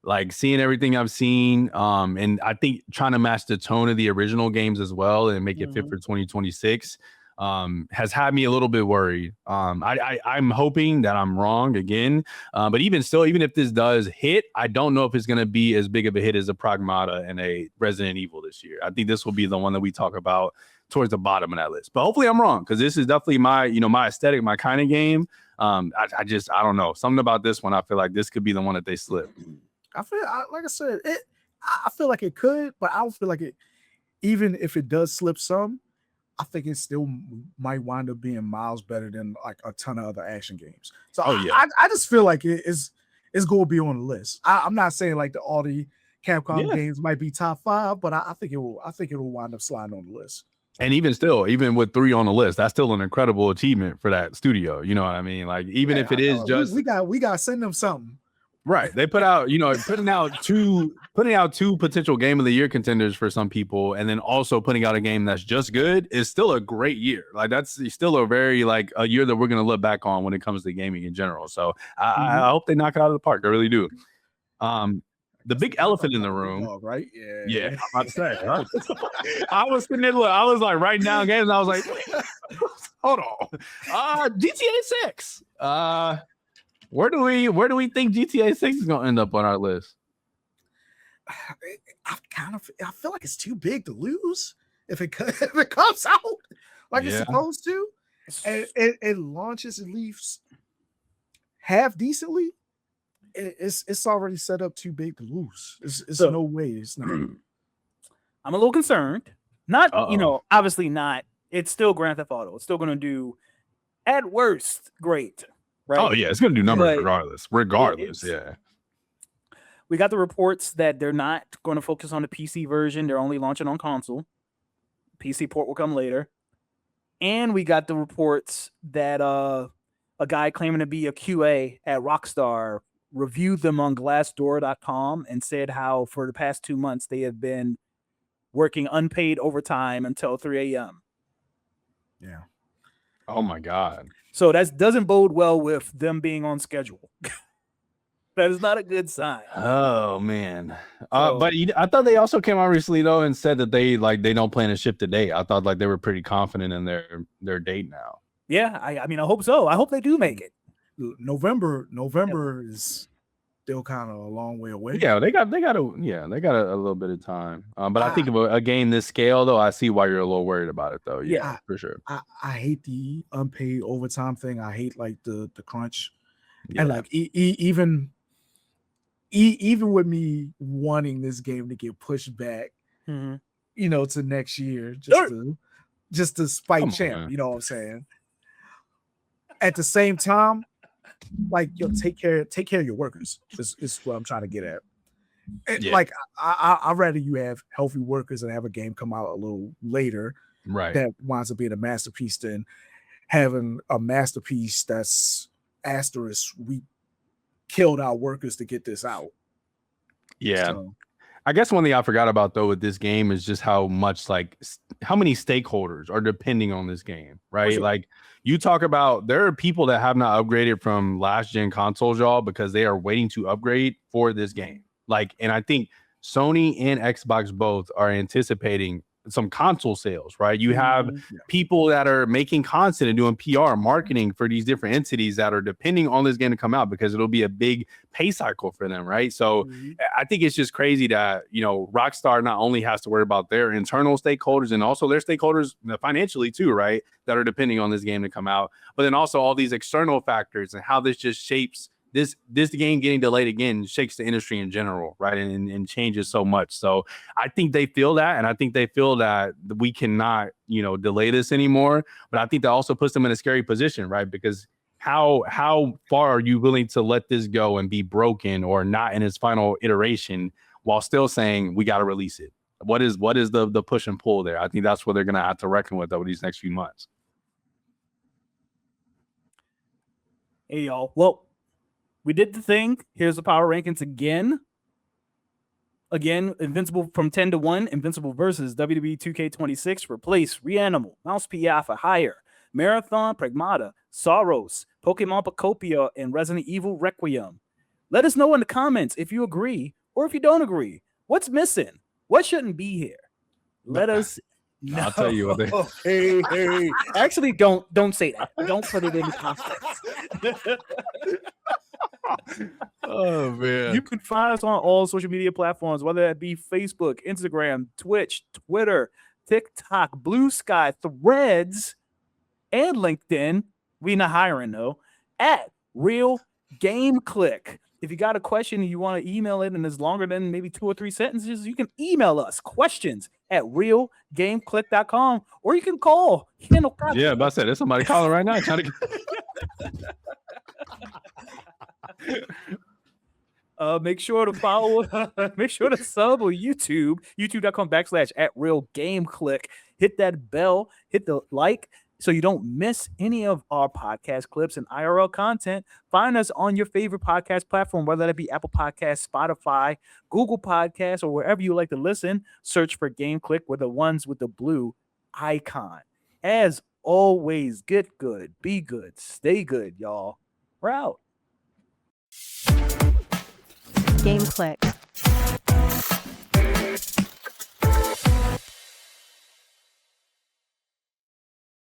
like seeing everything I've seen. And I think trying to match the tone of the original games as well and make it fit for 2026 has had me a little bit worried. I'm hoping that I'm wrong again. But even still, even if this does hit, I don't know if it's going to be as big of a hit as a Pragmata and a Resident Evil this year. I think this will be the one that we talk about towards the bottom of that list. But hopefully I'm wrong because this is definitely my, my aesthetic, my kind of game. I don't know. Something about this one, I feel like this could be the one that they slip. like I said, I feel like it could, but I don't feel like it. Even if it does slip some, I think it still might wind up being miles better than like a ton of other action games. So I just feel like it's going to be on the list. I'm not saying like all the Capcom games might be top 5, but I think it will wind up sliding on the list. And even still, even with 3 on the list, that's still an incredible achievement for that studio. You know what I mean? Like, even if it is just we got to send them something. Right. They put out, putting out two potential game of the year contenders for some people, and then also putting out a game that's just good is still a great year. Like, that's still a very like a year that we're gonna look back on when it comes to gaming in general. So I hope they knock it out of the park. I really do. The big elephant in the room, right? Yeah. I'm about to say, right? I was sitting there, I was like writing down games, and I was like, hold on. GTA 6. Where do we think GTA 6 is gonna end up on our list? I feel like it's too big to lose if it comes out like it's supposed to, and it launches at least half decently. It's already set up too big to lose. It's no way. It's not. I'm a little concerned. Not obviously not. It's still Grand Theft Auto. It's still going to do at worst great. Right? Oh yeah, it's going to do numbers regardless. Yeah. We got the reports that they're not going to focus on the PC version. They're only launching on console. PC port will come later. And we got the reports that a guy claiming to be a QA at Rockstar reviewed them on Glassdoor.com and said how for the past 2 months they have been working unpaid overtime until 3 a.m. Yeah. Oh my God. So that doesn't bode well with them being on schedule. That is not a good sign. Oh man. But I thought they also came out recently though and said that they don't plan to ship today. I thought like they were pretty confident in their date now. Yeah, I mean I hope so. I hope they do make it. November is still kind of a long way away. Yeah, they got a little bit of time. But I think of a game this scale though, I see why you're a little worried about it though. Yeah, for sure. I hate the unpaid overtime thing. I hate like the crunch. Yeah. And like even with me wanting this game to get pushed back, to next year, just to spite champ, you know what I'm saying? At the same time, like take care of your workers is what I'm trying to get at. Like I'd rather you have healthy workers and have a game come out a little later, right? That winds up being a masterpiece than having a masterpiece that's asterisk. We killed our workers to get this out. Yeah. So, I guess one thing I forgot about though with this game is just how much how many stakeholders are depending on this game, right? Sure. Like you talk about there are people that have not upgraded from last gen consoles, y'all, because they are waiting to upgrade for this game. Like, and I think Sony and Xbox both are anticipating some console sales, right? You have people that are making content and doing PR marketing for these different entities that are depending on this game to come out because it'll be a big pay cycle for them, right? So I think it's just crazy that, Rockstar not only has to worry about their internal stakeholders and also their stakeholders financially too, right? That are depending on this game to come out, but then also all these external factors and how this just shapes this game getting delayed again shakes the industry in general, right? And changes so much. So I think they feel that, and I think they feel that we cannot, delay this anymore. But I think that also puts them in a scary position, right? Because how far are you willing to let this go and be broken or not in its final iteration while still saying we got to release it? What is the push and pull there? I think that's what they're gonna have to reckon with over these next few months. Hey y'all. Well, we did the thing. Here's the power rankings again. Invincible from 10 to 1. Invincible versus WWE 2K26. Replace Reanimal, Mouse Piaffa, Higher, Marathon, Pragmata, Saros, Pokémon Pokopia, and Resident Evil Requiem. Let us know in the comments if you agree or if you don't agree. What's missing? What shouldn't be here? Let us know. I'll tell you what they... Hey. Actually, don't say that. Don't put it in the comments. Oh man. You can find us on all social media platforms, whether that be Facebook, Instagram, Twitch, Twitter, TikTok, Blue Sky, Threads, and LinkedIn. We not hiring though. At Real Game Clique. If you got a question and you want to email it and it's longer than maybe 2 or 3 sentences, you can email us questions@realgameclick.com, or you can call. Yeah, but I said there's somebody calling right now trying to make sure to follow, make sure to sub on youtube.com/@realgameclick. Hit that bell, hit the like, so you don't miss any of our podcast clips and IRL content. Find us on your favorite podcast platform, whether that be Apple Podcasts, Spotify, Google Podcasts, or wherever you like to listen. Search for Game Click with the ones with the blue icon. As always, get good, be good, stay good, y'all. We're out. Game Click.